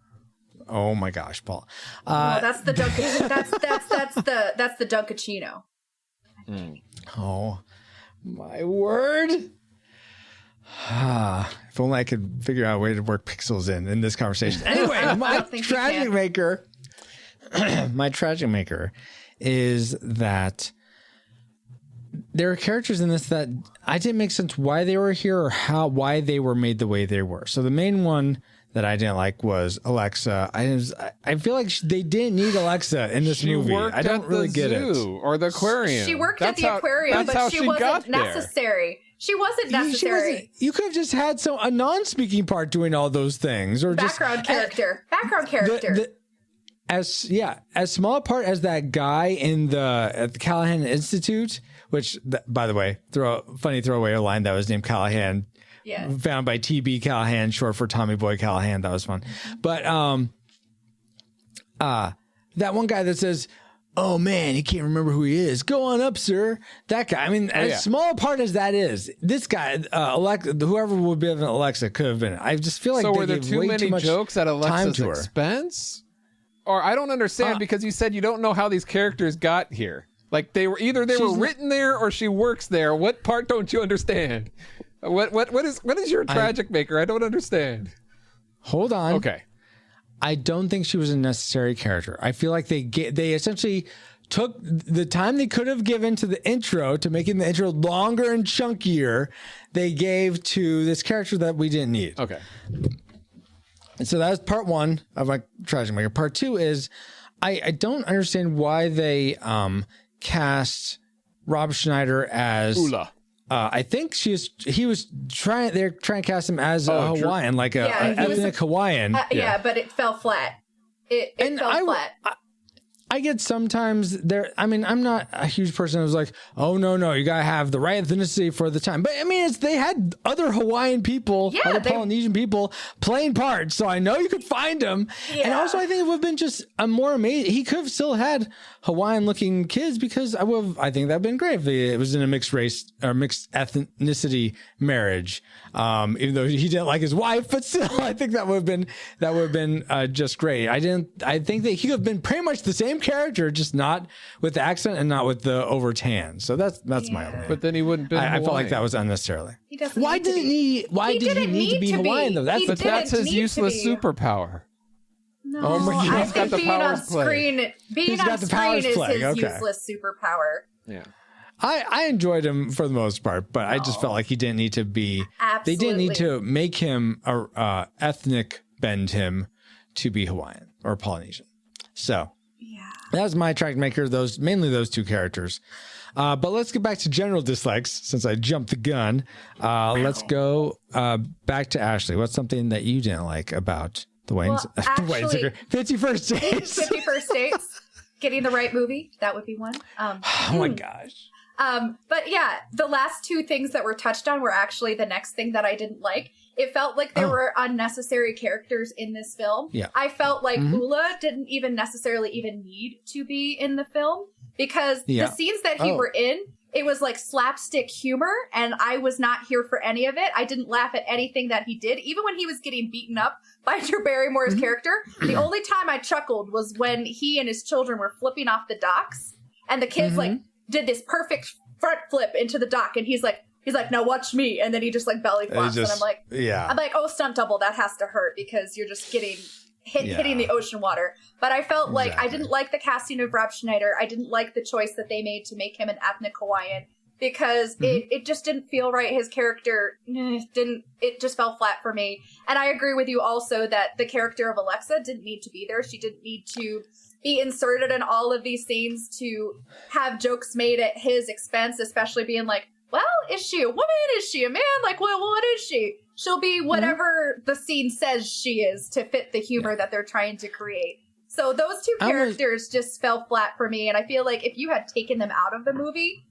Oh my gosh, Paul. That's the that's the Dunkachino. Oh my word. If only I could figure out a way to work pixels in this conversation. Anyway, my tragic maker. My tragic maker is that there are characters in this that I didn't make sense why they were here or why they were made the way they were. So the main one that I didn't like was Alexa. I feel like they didn't need Alexa in this movie. I don't really get it. Or the aquarium. She worked at the aquarium, but she wasn't necessary. She wasn't necessary. You could have just had a non-speaking part doing all those things, or background character. As small a part as that guy at the Callahan Institute, which, by the way, funny throwaway line that was named Callahan. Yeah. Found by T.B. Callahan, short for Tommy Boy Callahan. That was fun. But that one guy that says, "Oh man, he can't remember who he is. Go on up, sir." That guy. I mean, as small a part as that is, this guy, whoever would be an Alexa could have been. I just feel like so. Were there too many jokes at Alexa's expense? Or I don't understand because you said you don't know how these characters got here. Like they were written there or she works there. What part don't you understand? What is your tragic maker? I don't understand. Hold on. Okay. I don't think she was a necessary character. I feel like they essentially took the time they could have given to the intro to making the intro longer and chunkier. They gave to this character that we didn't need. Okay. And so that was part one of my tragic maker. Part two is I don't understand why they cast Rob Schneider as Ula. I think they're trying to cast him as a Hawaiian, like an ethnic Hawaiian. But it fell flat. It fell flat. I get sometimes there. I mean, I'm not a huge person who's like, oh no, you gotta have the right ethnicity for the time. But I mean, they had other Hawaiian people, Polynesian people playing parts, so I know you could find them. Yeah. And also, I think it would have been just a more amazing. He could have still had Hawaiian-looking kids because I think that'd been great if it was in a mixed race or mixed ethnicity marriage. Even though he didn't like his wife, but still, I think that would have been just great. I think that he could have been pretty much the same character, just not with the accent and not with the over tan. So that's my opinion. But then he wouldn't be. I felt like that was unnecessarily. Why did he need to be Hawaiian though? That's his useless superpower. No, oh my God. I think being on screen is his useless superpower. Yeah. I enjoyed him for the most part, but I just felt like he didn't need to be. Absolutely. They didn't need to make him ethnic bend him to be Hawaiian or Polynesian. So that was my track maker. Mainly those two characters. But let's get back to general dislikes since I jumped the gun. Let's go back to Ashley. What's something that you didn't like about the Wayans? Well, 51st Dates. 51st Dates. Getting the right movie. That would be one. Oh my gosh. But yeah, the last two things that were touched on were actually the next thing that I didn't like. It felt like there were unnecessary characters in this film. Yeah. I felt like Ula didn't even necessarily even need to be in the film because the scenes that he were in, it was like slapstick humor and I was not here for any of it. I didn't laugh at anything that he did. Even when he was getting beaten up by Drew Barrymore's character, the only time I chuckled was when he and his children were flipping off the docks and the kids like did this perfect front flip into the dock and he's like, now watch me. And then he just like belly flops and I'm like, oh, stunt double, that has to hurt because you're just getting hitting the ocean water. But I felt like I didn't like the casting of Rob Schneider. I didn't like the choice that they made to make him an ethnic Hawaiian because it just didn't feel right. His character it just fell flat for me. And I agree with you also that the character of Alexa didn't need to be there. She didn't need to be inserted in all of these scenes to have jokes made at his expense, especially being like, well, is she a woman? Is she a man? Like, what is she? She'll be whatever the scene says she is to fit the humor that they're trying to create. So those two characters just fell flat for me. And I feel like if you had taken them out of the movie,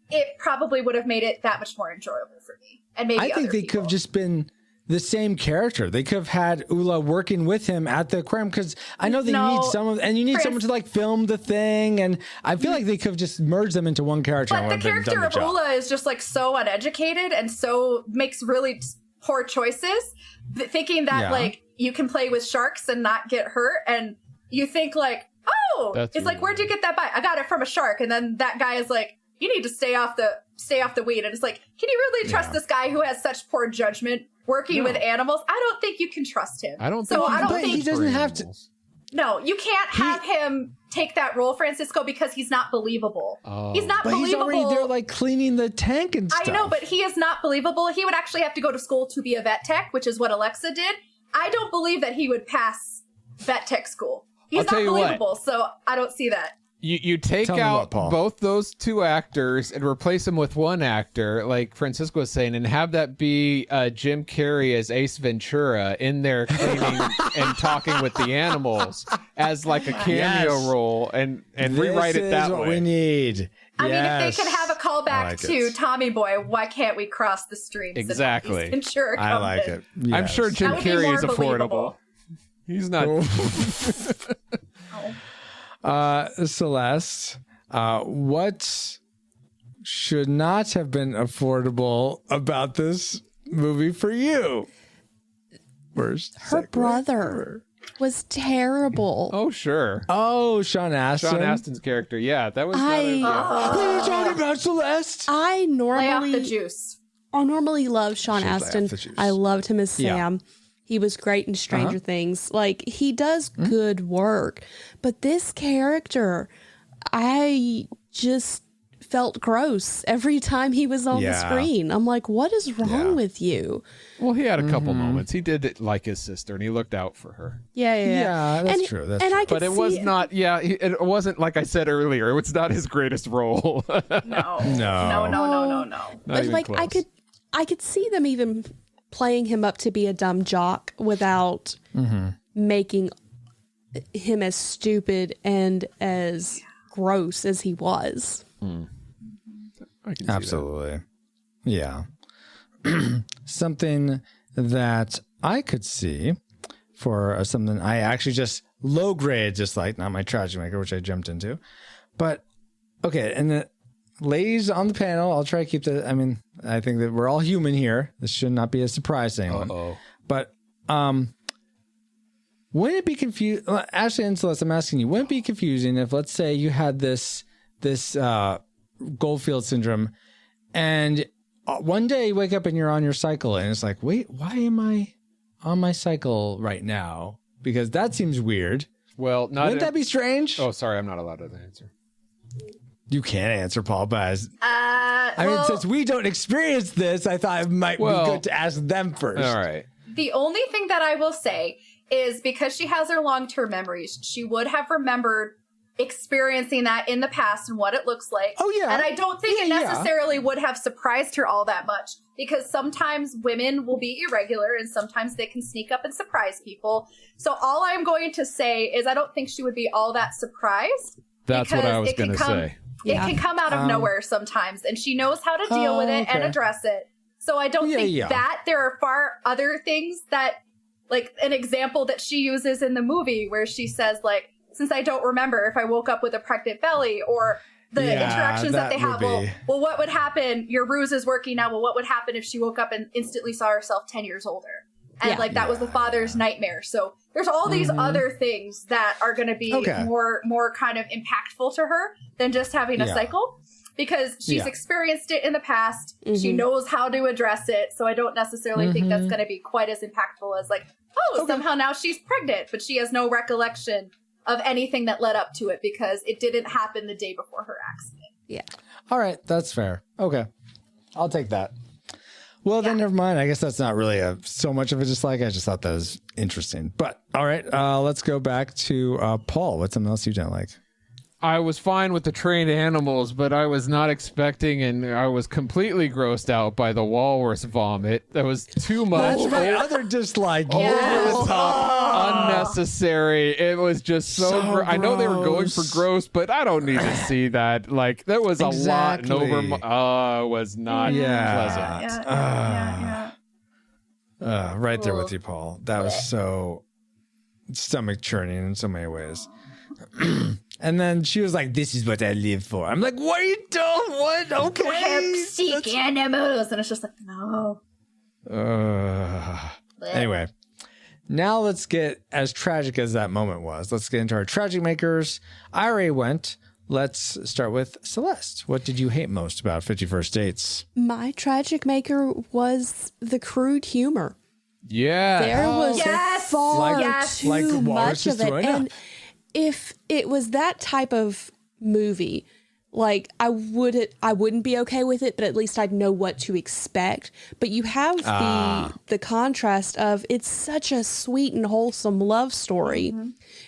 it probably would have made it that much more enjoyable for me. And maybe I think they could have just been the same character. They could have had Ula working with him at the aquarium because I know that you need someone to like film the thing, and I feel like they could have just merged them into one character. But the character of Ula is just like so uneducated and so makes really poor choices, thinking that like you can play with sharks and not get hurt, and you think like, it's like, where'd you get that bite? I got it from a shark, and then that guy is like, you need to stay off the weed, and it's like, can you really trust this guy who has such poor judgment working with animals? I don't think you can trust him. He doesn't have to. No, you can't have him take that role, Francisco, because he's not believable. He's not believable. He's already there, like, cleaning the tank and stuff. I know, but he is not believable. He would actually have to go to school to be a vet tech, which is what Alexa did. I don't believe that he would pass vet tech school. He's not believable, so I don't see that. You take out both those two actors and replace them with one actor, like Francisco was saying, and have that be Jim Carrey as Ace Ventura in there cleaning and talking with the animals as like a cameo role, and rewrite it that way. What we need. I mean, if they can have a callback to Tommy Boy, why can't we cross the streams? Exactly. And sure, I like it. Yes. I'm sure Jim Carrey is affordable. He's not. Celeste, what should not have been affordable about this movie for you? Her brother was terrible. Oh, sure. Oh, Sean Astin. Sean Astin's character. Yeah, that was. What are you talking about, Celeste? I lay off the juice. I normally love Sean Astin. I loved him as Sam. Yeah. He was great in Stranger Things. Like, he does good work. But this character, I just felt gross every time he was on the screen. I'm like, what is wrong with you? Well, he had a couple moments. He did it like his sister, and he looked out for her. Yeah, that's true. That's true. But it was not, it wasn't, like I said earlier, it's not his greatest role. No. But, like, close. I could see them even playing him up to be a dumb jock without making him as stupid and as gross as he was. I can Absolutely. Yeah. Something that I could see for something I actually just low grade, just like not my tragic maker, which I jumped into. But okay, and the ladies on the panel, I'll try to keep the, I mean, I think that we're all human here. This should not be a surprise to anyone. But wouldn't it be confusing? Ashley and Celeste, I'm asking you, wouldn't it be confusing if, let's say, you had this Goldfield syndrome, and one day you wake up and you're on your cycle, and it's like, wait, why am I on my cycle right now? Because that seems weird. Well, wouldn't that be strange? Oh, sorry, I'm not allowed to answer. You can't answer, Paul, but I mean, since we don't experience this, I thought it might be good to ask them first. All right. The only thing that I will say is because she has her long-term memories, she would have remembered experiencing that in the past and what it looks like. Oh, yeah. And I don't think it necessarily would have surprised her all that much, because sometimes women will be irregular and sometimes they can sneak up and surprise people. So all I'm going to say is I don't think she would be all that surprised. That's what I was going to say. It can come out of nowhere sometimes, and she knows how to deal with it and address it. So I don't think that there are far other things that, like an example that she uses in the movie where she says, like, since I don't remember if I woke up with a pregnant belly, or the interactions that they have. Well, what would happen? Your ruse is working now. Well, what would happen if she woke up and instantly saw herself 10 years older? And that was the father's nightmare. So there's all these other things that are going to be more kind of impactful to her than just having a cycle, because she's experienced it in the past. She knows how to address it. So I don't necessarily think that's going to be quite as impactful as like, somehow now she's pregnant, but she has no recollection of anything that led up to it because it didn't happen the day before her accident. Yeah. All right. That's fair. Okay. I'll take that. Well, then never mind. I guess that's not really so much of a dislike. I just thought that was interesting. But all right, let's go back to Paul. What's something else you don't like? I was fine with the trained animals, but I was not expecting, and I was completely grossed out by the walrus vomit. That was too much. That's my other dislike. Over the top, unnecessary. It was just so I know they were going for gross, but I don't need to see that. Like, there was a lot, and it was not pleasant. Right there with you, Paul. That was so stomach churning in so many ways. And then she was like, "This is what I live for." I'm like, "What are you doing? What? Okay, seek animals," and it's just like, no. Anyway, now let's get, as tragic as that moment was, let's get into our tragic makers. I already went. Let's start with Celeste. What did you hate most about 50 First Dates? My tragic maker was the crude humor. Yeah. There was too much of it. And if it was that type of movie, like I wouldn't be okay with it, but at least I'd know what to expect. But you have the contrast of it's such a sweet and wholesome love story,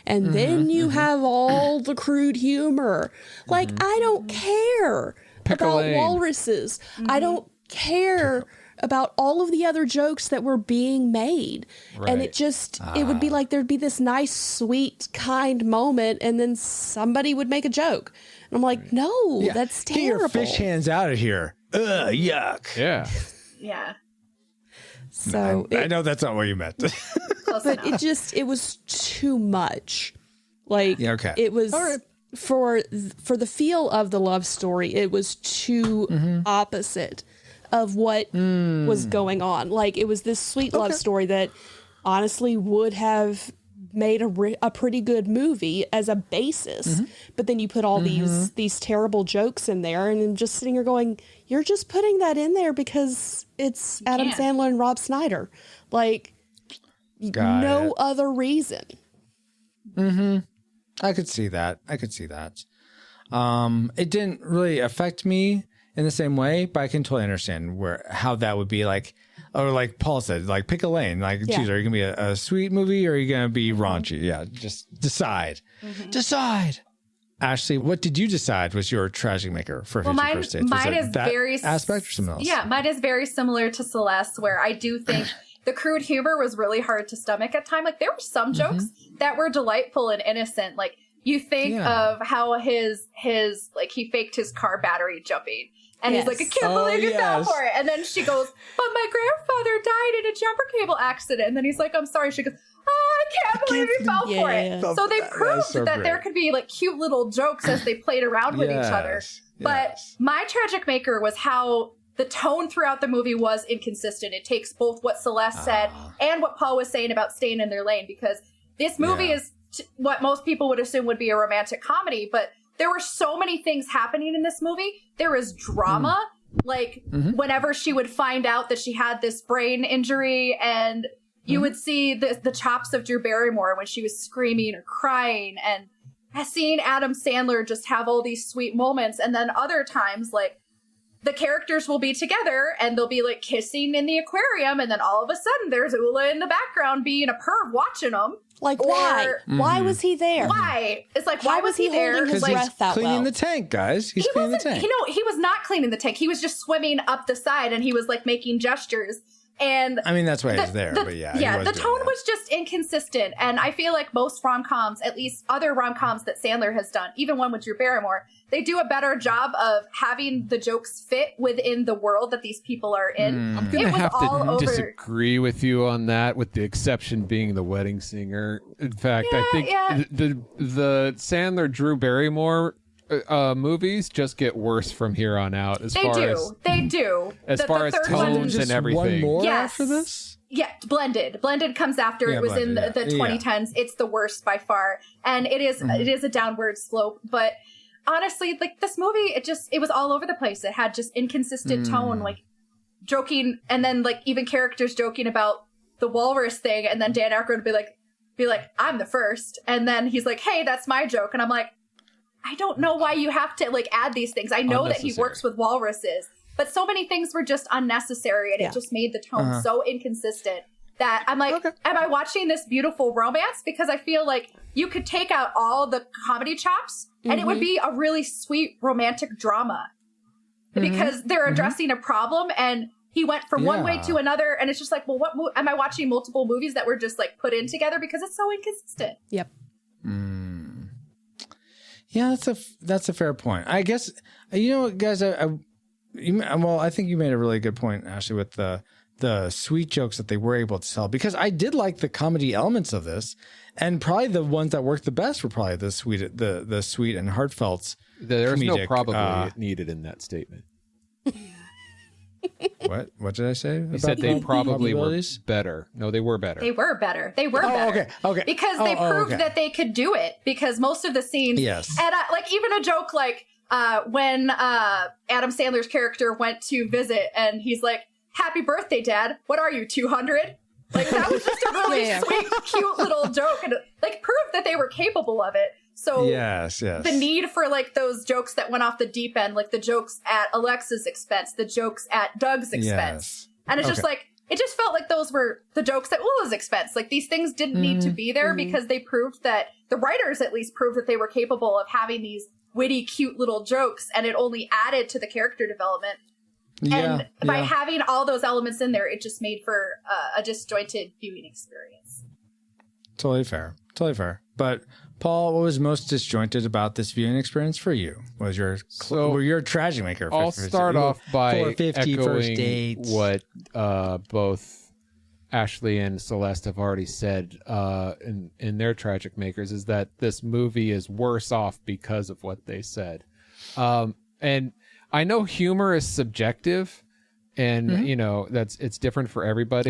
and then you have all the crude humor. Like I don't care about walruses. I don't care about all of the other jokes that were being made. Right. And it just, it would be like there'd be this nice, sweet, kind moment, and then somebody would make a joke. And I'm like, no, that's terrible. Get your fish hands out of here. Ugh, yuck. Yeah. Yeah. So I know that's not what you meant. But it was too much. Like, it was, for the feel of the love story, it was too opposite of what was going on. Like, it was this sweet love story that honestly would have made a pretty good movie as a basis. But then you put all these terrible jokes in there, and I'm just sitting here going, you're just putting that in there because it's Adam Sandler and Rob Schneider. Like, no other reason. I could see that. It didn't really affect me in the same way, but I can totally understand how that would be like, or like Paul said, like pick a lane, like choose, are you gonna be a sweet movie or are you gonna be raunchy? Yeah, just decide. Decide. Ashley, what did you decide was your tragic maker for 50 First Dates? Mine is very aspect or something else? Yeah, mine is very similar to Celeste, where I do think the crude humor was really hard to stomach at time. Like there were some jokes that were delightful and innocent. Like you think of how his like he faked his car battery jumping. And he's like, I can't believe you fell for it. And then she goes, but my grandfather died in a jumper cable accident. And then he's like, I'm sorry. She goes, oh, I can't believe you fell for it. So they proved that there could be like cute little jokes as they played around with each other. But my tragic maker was how the tone throughout the movie was inconsistent. It takes both what Celeste said and what Paul was saying about staying in their lane, because this movie is what most people would assume would be a romantic comedy, but there were so many things happening in this movie. There was drama, like whenever she would find out that she had this brain injury, and you would see the chops of Drew Barrymore when she was screaming or crying, and seeing Adam Sandler just have all these sweet moments. And then other times, like, the characters will be together and they'll be like kissing in the aquarium, and then all of a sudden there's Ula in the background being a perv watching them. Like, why? Why was he there? Why? It's like, why was he there? Holding his breath out cleaning the tank, guys. He's cleaning the tank. He was not cleaning the tank. He was just swimming up the side, and he was like making gestures. And I mean, that's why he's there. But the tone was just inconsistent. And I feel like most rom-coms, at least other rom-coms that Sandler has done, even one with Drew Barrymore, they do a better job of having the jokes fit within the world that these people are in. I'm going to have to disagree with you on that, with the exception being The Wedding Singer. In fact, I think the Sandler Drew Barrymore movies just get worse from here on out. As far as tones and everything. One more after this? Yeah, Blended. Blended comes after. It was in the 2010s. It's the worst by far, and it is a downward slope. But honestly, like this movie, it was all over the place. It had just inconsistent tone, like joking, and then like even characters joking about the walrus thing, and then Dan Aykroyd would be like, I'm the first, and then he's like, hey, that's my joke, and I'm like, I don't know why you have to like add these things. I know that he works with walruses, but so many things were just unnecessary, and it just made the tone so inconsistent that I'm like, am I watching this beautiful romance? Because I feel like you could take out all the comedy chops and it would be a really sweet romantic drama, because they're addressing a problem, and he went from one way to another, and it's just like, well, am I watching multiple movies that were just like put in together because it's so inconsistent? Yep. Yeah, that's a fair point. I guess, you know, guys, I think you made a really good point, Ashley, with the sweet jokes that they were able to tell, because I did like the comedy elements of this, and probably the ones that worked the best were probably the sweet and heartfelt. There's no probably needed in that statement. What did I say? You said they probably were better. No, they were better. They were better. Okay. Because they proved that they could do it. Because most of the scenes, and like even a joke like when Adam Sandler's character went to visit, and he's like, "Happy birthday, Dad. What are you, 200?" Like, that was just a really sweet, cute little joke, and like proved that they were capable of it. So yes. The need for like those jokes that went off the deep end, like the jokes at Alexa's expense, the jokes at Doug's expense. And it's just like, it just felt like those were the jokes at Ulla's expense. Like, these things didn't need to be there because they proved that, the writers at least proved that they were capable of having these witty, cute little jokes, and it only added to the character development. And by having all those elements in there, it just made for a disjointed viewing experience. Totally fair. But Paul, what was most disjointed about this viewing experience for you? Was your you're a tragic maker? I'll start off by echoing what both Ashley and Celeste have already said in their tragic makers, is that this movie is worse off because of what they said. And I know humor is subjective, and it's different for everybody.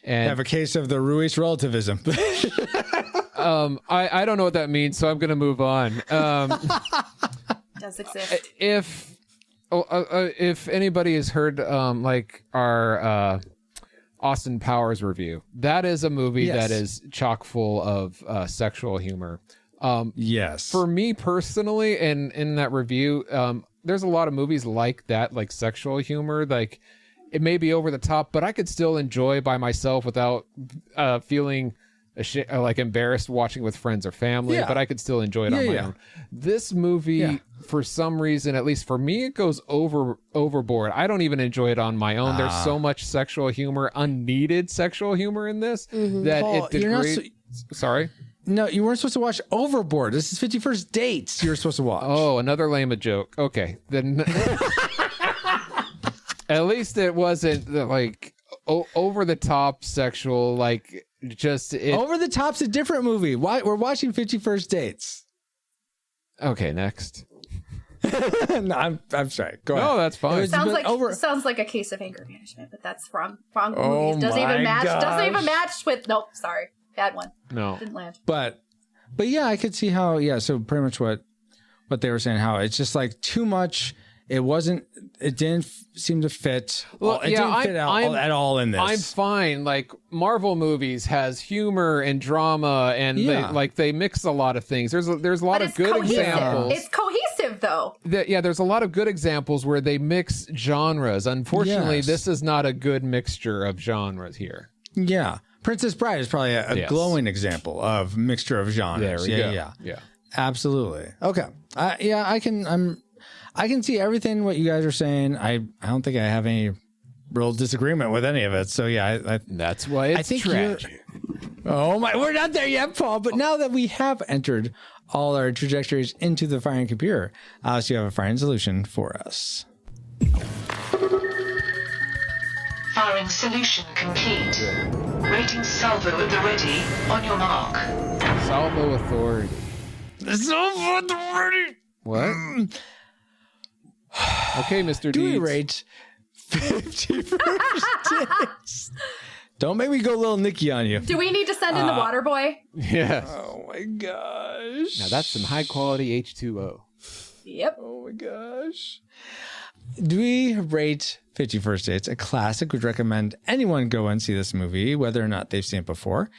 And have a case of the Ruiz relativism. I don't know what that means, so I'm going to move on. Does exist. If anybody has heard like our Austin Powers review, that is a movie that is chock full of sexual humor. Yes. For me personally, and in that review, there's a lot of movies like that, like sexual humor, like it may be over the top, but I could still enjoy by myself without feeling like embarrassed watching with friends or family, but I could still enjoy it on my own. This movie, for some reason, at least for me, it goes overboard. I don't even enjoy it on my own. There's so much sexual humor, unneeded sexual humor in this that Paul, it degrades. Sorry? No, you weren't supposed to watch Overboard. This is 51st Dates you're supposed to watch. Oh, another lame joke. Okay, then at least it wasn't like over the top sexual, like just Over the Top's a different movie. Why we're watching 51st Dates? Okay, next. No, I'm sorry. Go ahead. No, that's fine. Sounds like a case of anger management, but that's wrong movies. Doesn't even match with. Nope, sorry, bad one. No, didn't land. But yeah, I could see how. Yeah, so pretty much what they were saying. How it's just like too much. It didn't seem to fit. Well, it didn't fit at all in this. I'm fine. Like Marvel movies has humor and drama, and they mix a lot of things. There's a lot of good examples. It's cohesive though. There's a lot of good examples where they mix genres. Unfortunately, this is not a good mixture of genres here. Yeah, Princess Bride is probably a glowing example of mixture of genres. There we go. Yeah, absolutely. Okay. I can see everything what you guys are saying. I don't think I have any real disagreement with any of it. So yeah, that's why it's tragic. Oh my, we're not there yet, Paul. But now that we have entered all our trajectories into the firing computer, so you have a firing solution for us. Firing solution complete. Rating salvo at the ready. On your mark. Salvo authority. Salvo at the ready. What? Okay, Mr. Do we Deeds. rate 51st Dates? Don't make me go little Nicky on you. Do we need to send in the water boy? Yes. Oh my gosh. Now that's some high quality H2O. Yep. Oh my gosh. Do we rate 51st Dates a classic? Would recommend anyone go and see this movie, whether or not they've seen it before.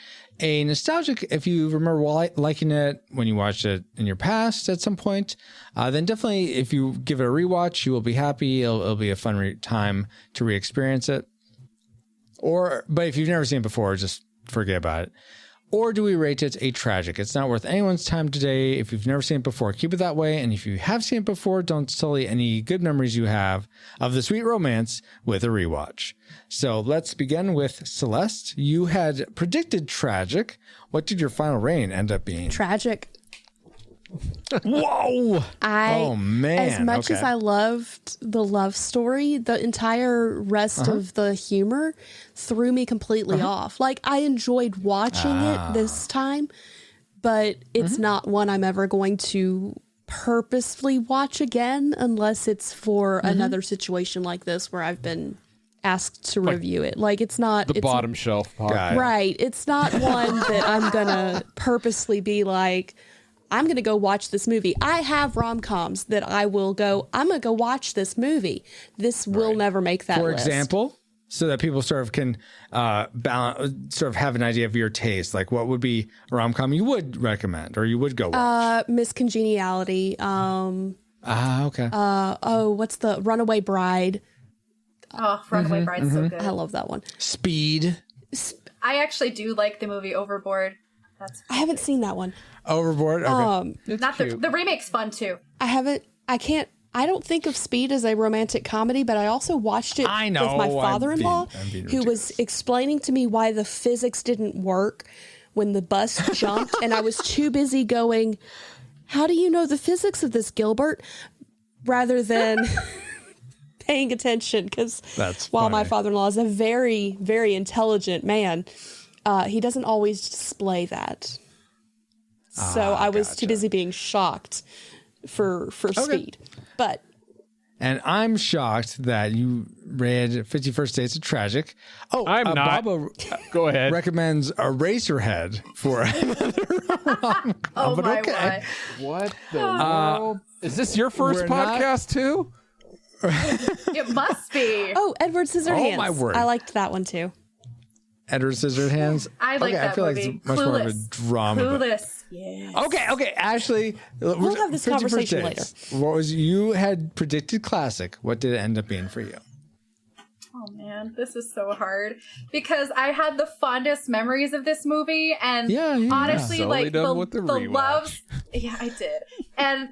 A nostalgic, if you remember liking it when you watched it in your past at some point, then definitely if you give it a rewatch, you will be happy. It'll be a fun time to re-experience it. But if you've never seen it before, just forget about it. Or do we rate it a tragic? It's not worth anyone's time today. If you've never seen it before, keep it that way. And if you have seen it before, don't sully any good memories you have of the sweet romance with a rewatch. So let's begin with Celeste. You had predicted tragic. What did your final rating end up being? Tragic. Whoa! Oh man! As much as I loved the love story, the entire rest of the humor threw me completely off. Like, I enjoyed watching it this time, but it's not one I'm ever going to purposefully watch again unless it's for another situation like this where I've been asked to review it. Like, it's not the bottom shelf part. Right. It's not one that I'm gonna purposely be like, I'm going to go watch this movie. I have rom-coms that I will go, I'm going to go watch this movie. This will never make that list. For example, so that people sort of can balance, sort of have an idea of your taste. Like, what would be a rom-com you would recommend or you would go watch? Miss Congeniality. Okay. What's the Runaway Bride? Oh, Runaway Bride's so good. I love that one. Speed. I actually do like the movie Overboard. I haven't seen that one. Overboard. Okay. Not the remake's fun too. I don't think of Speed as a romantic comedy, but I also watched it with my father-in-law, who was explaining to me why the physics didn't work when the bus jumped, and I was too busy going, how do you know the physics of this, Gilbert? Rather than paying attention, because while my father-in-law is a very, very intelligent man, he doesn't always display that. So I was too busy being shocked for Speed. But and I'm shocked that you read 50 First Dates of Tragic. Oh, I'm not. Baba Go ahead. recommends Eraserhead for another rom-com. Oh my word. What the world? Is this your first podcast too? It must be. Oh, Edward Scissorhands. Oh, my word. I liked that one too. Edward Scissorhands. I like that I feel movie. like it's much more of a drama. Clueless. Yes. Okay. Ashley, We'll have this 50 First conversation Dates. What was you had predicted classic? What did it end up being for you? Oh man, this is so hard because I had the fondest memories of this movie, and honestly, It's only like done with the rewatch. loves. Yeah, I did, and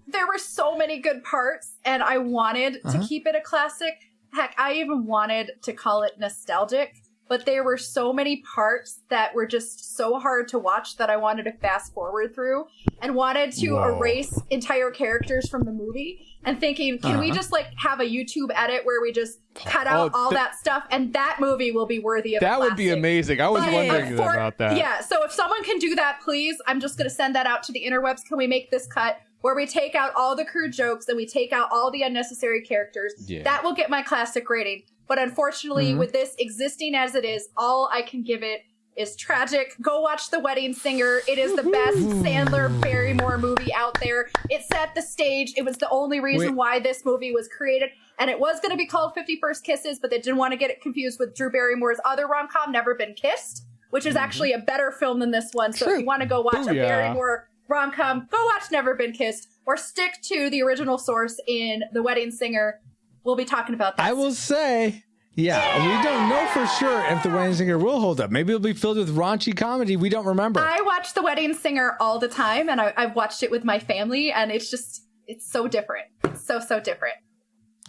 there were so many good parts, and I wanted to keep it a classic. Heck, I even wanted to call it nostalgic. But there were so many parts that were just so hard to watch that I wanted to fast forward through and wanted to erase entire characters from the movie and thinking, can we just like have a YouTube edit where we just cut out all that stuff and that movie will be worthy of That would be classic. amazing. I was wondering about that. Yeah, so if someone can do that, please, I'm just going to send that out to the interwebs. Can we make this cut where we take out all the crude jokes and we take out all the unnecessary characters? Yeah. That will get my classic rating. But unfortunately, with this existing as it is, all I can give it is tragic. Go watch The Wedding Singer. It is the best Sandler-Barrymore movie out there. It set the stage. It was the only reason why this movie was created. And it was going to be called 50 First Kisses, but they didn't want to get it confused with Drew Barrymore's other rom-com, Never Been Kissed, which is actually a better film than this one. So if you want to go watch a Barrymore rom-com, go watch Never Been Kissed, or stick to the original source in The Wedding Singer. We'll be talking about that. I will say, we don't know for sure if The Wedding Singer will hold up. Maybe it'll be filled with raunchy comedy we don't remember. I watch The Wedding Singer all the time, and I've watched it with my family, and it's so different. It's so different.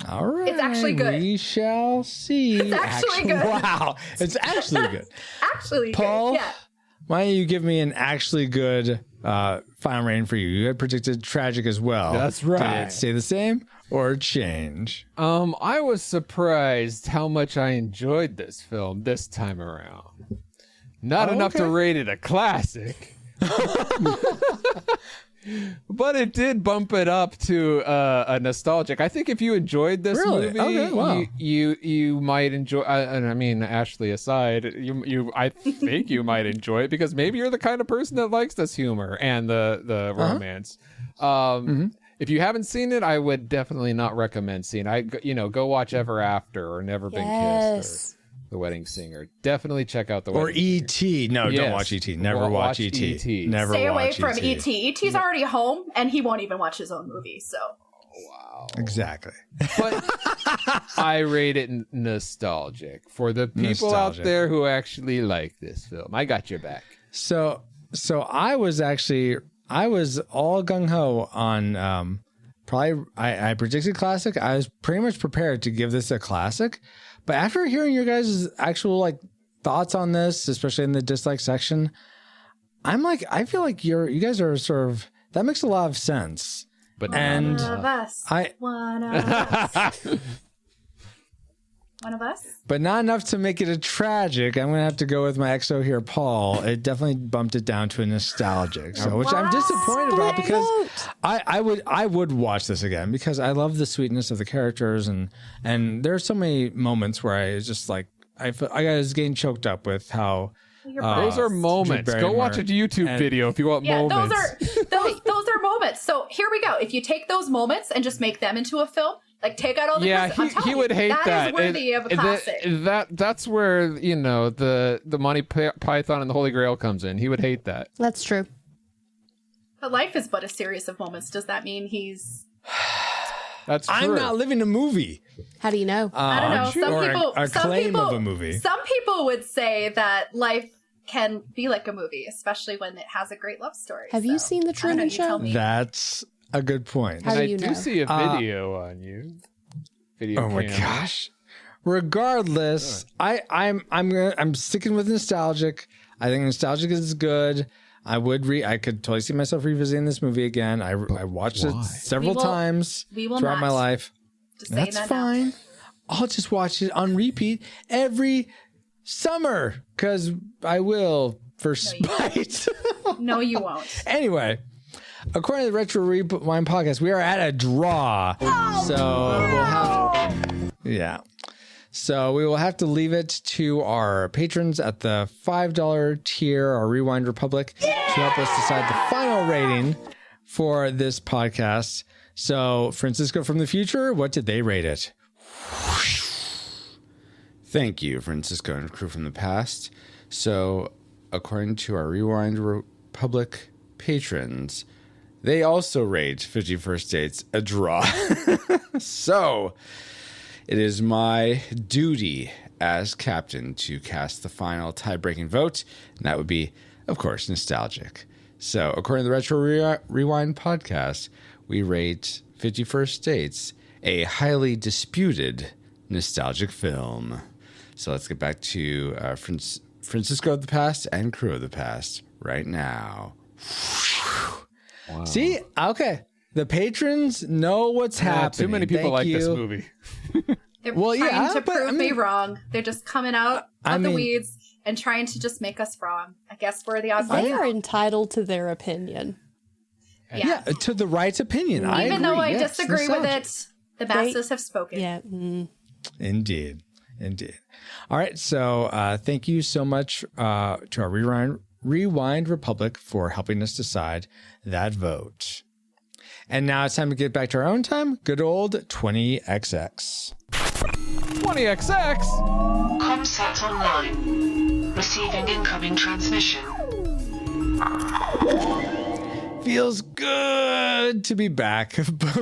All right. It's actually good. We shall see. It's actually good. Wow. It's actually good. Actually Paul, good. Yeah. why don't you give me an actually good final rating for you? You had predicted tragic as well. That's right. Did it stay the same or change? I was surprised how much I enjoyed this film this time around. Not enough to rate it a classic. But it did bump it up to a nostalgic. I think if you enjoyed this movie, you might enjoy. And I mean, Ashley aside, I think you might enjoy it because maybe you're the kind of person that likes this humor and the romance. If you haven't seen it, I would definitely not recommend seeing it. Go watch Ever After or Never Been Kissed or The Wedding Singer. Definitely check out The Wedding Singer. E.T. No, don't watch E.T. Never watch E.T. Never Stay away watch from E.T. E.T.'s already home, and he won't even watch his own movie, so. Wow. Exactly. But I rate it nostalgic for the people out there who actually like this film. I got your back. So I was all gung-ho on I predicted classic. I was pretty much prepared to give this a classic. But after hearing your guys' actual thoughts on this, especially in the dislike section, I feel like you guys are sort of, that makes a lot of sense. But One of us. One of us? But not enough to make it a tragic. I'm going to have to go with my XO here, Paul. It definitely bumped it down to a nostalgic. So, which I'm disappointed about because I would watch this again because I love the sweetness of the characters and there are so many moments where I was just I was getting choked up with how those are moments. Go watch a YouTube video if you want moments. Those are moments. So here we go. If you take those moments and just make them into a film, Like, take out all the Christmas. He would hate that. That is worthy of a classic. That's where, the Monty Python and the Holy Grail comes in. He would hate that. That's true. But life is but a series of moments. Does that mean he's... That's true. I'm not living a movie. How do you know? I don't know. Some people, of a movie. Some people would say that life can be like a movie, especially when it has a great love story. Have you seen The Truman Show? That's a good point. How do you know? I do see a video on you. Oh my gosh. Regardless, I'm sticking with nostalgic. I think nostalgic is good. I could totally see myself revisiting this movie again. I watched it several times throughout my life. That's fine. I'll just watch it on repeat every summer because I will for spite. No, you won't. Anyway, according to the Retro Rewind podcast, we are at a draw. So we will have to leave it to our patrons at the $5 tier, our Rewind Republic, to help us decide the final rating for this podcast. So, Francisco from the future, what did they rate it? Thank you, Francisco and crew from the past. So, according to our Rewind Republic patrons, they also rate 50 First Dates a draw. So... it is my duty as captain to cast the final tie-breaking vote, and that would be, of course, nostalgic. So, according to the Retro Rewind podcast, we rate 50 First Dates a highly disputed nostalgic film. So let's get back to Francisco of the past and crew of the past right now. Wow. See? Okay. The patrons know what's happening. Too many people like this movie. They're trying to prove me wrong. They're just coming out of the weeds and trying to just make us wrong. I guess we're the odd They are entitled to their opinion. Yeah, to the right opinion. Even though I disagree with it, the masses have spoken. Yeah. Indeed. All right. So thank you so much to our Rewind Republic for helping us decide that vote. And now it's time to get back to our own time. Good old 20XX. 20XX? Comsat online. Receiving incoming transmission. Feels good to be back. But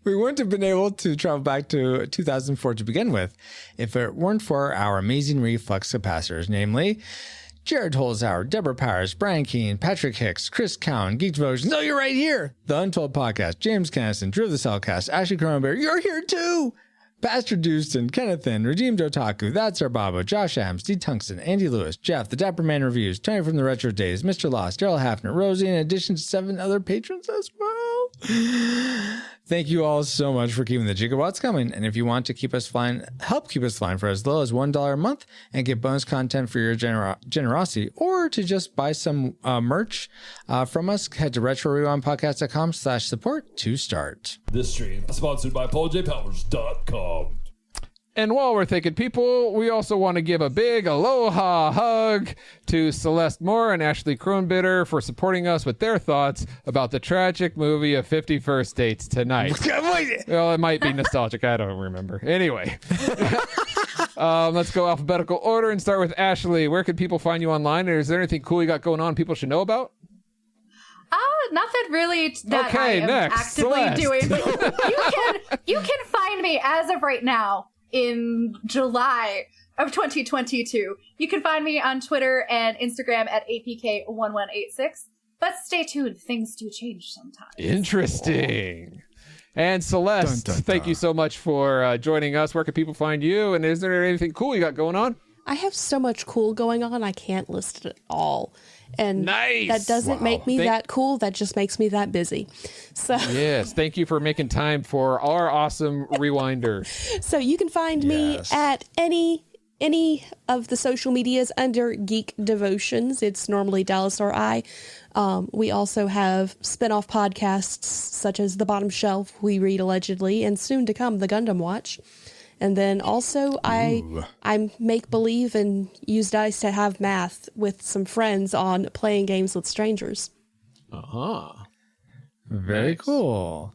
we wouldn't have been able to travel back to 2004 to begin with if it weren't for our amazing reflux capacitors, namely... Jared Holzhauer, Deborah Powers, Brian Keane, Patrick Hicks, Chris Cowan, Geek Devotions. No, you're right here. The Untold Podcast, James Caniston, Drew the Cellcast, Ashley Cronenberg. You're here too. Pastor Dewston, Kenneth Thin, Redeemed Otaku, That's Our Babo, Josh Adams, D. Tungsten, Andy Lewis, Jeff, The Dapper Man Reviews, Tony from the Retro Days, Mr. Lost, Daryl Hafner, Rosie, in addition to 7 other patrons as well. Thank you all so much for keeping the gigawatts coming. And if you want to keep us flying, help keep us flying for as low as $1 a month and get bonus content for your generosity, or to just buy some merch from us, head to retrorewindpodcast.com/support to start. This stream is sponsored by PaulJPowers.com. And while we're thanking people, we also want to give a big aloha hug to Celeste Moore and Ashley Kronbitter for supporting us with their thoughts about the tragic movie of 50 First Dates tonight. Well, it might be nostalgic. I don't remember. Anyway, let's go alphabetical order and start with Ashley. Where can people find you online? Or is there anything cool you got going on people should know about? Nothing really that I am actively Celeste. doing. But you can find me as of right now. In July of 2022. You can find me on Twitter and Instagram at APK1186. But stay tuned, things do change sometimes. Interesting. And Celeste, thank you so much for joining us. Where can people find you? And is there anything cool you got going on? I have so much cool going on, I can't list it all. And that doesn't make me that cool. That just makes me that busy. So yes, thank you for making time for our awesome rewinder. So you can find me at any of the social medias under Geek Devotions. It's normally Dallas or I. We also have spin-off podcasts such as The Bottom Shelf, We Read Allegedly, and soon to come, The Gundam Watch. And then also I make believe and use dice to have math with some friends on playing games with strangers. Very cool.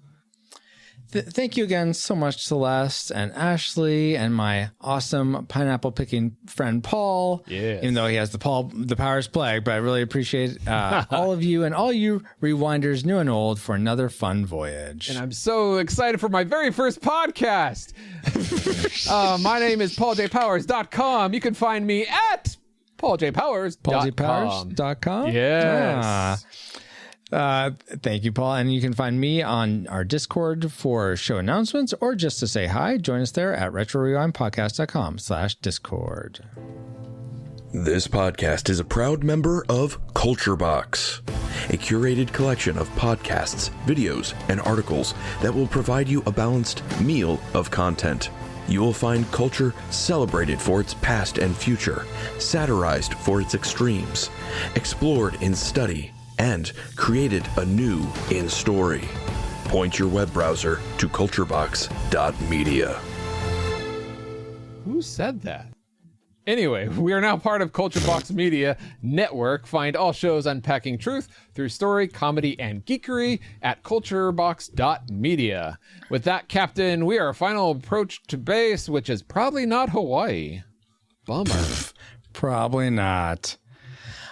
Thank you again so much, Celeste and Ashley, and my awesome pineapple picking friend Paul. Yes. Even though he has the Powers plague, but I really appreciate all of you and all you rewinders, new and old, for another fun voyage. And I'm so excited for my very first podcast. My name is PaulJPowers.com. You can find me at PaulJPowers.com. PaulJPowers.com? Yes. Thank you, Paul. And you can find me on our Discord for show announcements or just to say hi. Join us there at RetroRewindPodcast.com/Discord. This podcast is a proud member of Culture Box, a curated collection of podcasts, videos, and articles that will provide you a balanced meal of content. You will find culture celebrated for its past and future, satirized for its extremes, explored in study, and created anew in story. Point your web browser to culturebox.media. Who said that? Anyway, we are now part of Culture Box Media Network. Find all shows unpacking truth through story, comedy, and geekery at culturebox.media. With that, Captain, we are final approach to base, which is probably not Hawaii. Bummer. Probably not.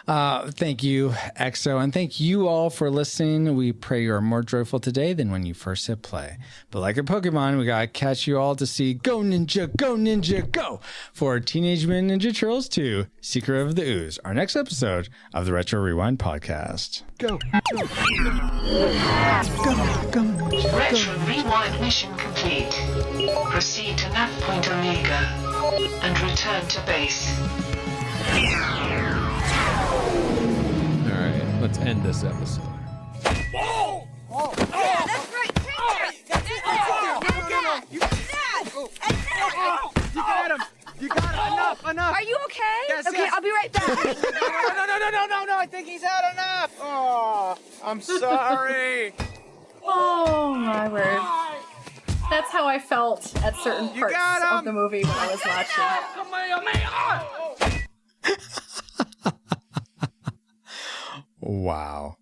Thank you, EXO, and thank you all for listening. We pray you are more joyful today than when you first hit play. But like a Pokemon, we gotta catch you all to see Go Ninja, Go Ninja, Go! For Teenage Mutant Ninja Turtles 2, Secret of the Ooze, our next episode of the Retro Rewind Podcast. Go. Retro Rewind mission complete. Proceed to nav point Omega and return to base. Alright, let's end this episode. Whoa! Oh. Yeah, that's right. Take that. You got him. You got him. Enough. Are you okay? Yes, okay, yes. I'll be right back. No. I think he's had enough. Oh, I'm sorry. Oh, my word. That's how I felt at certain parts of the movie when I was watching. Wow.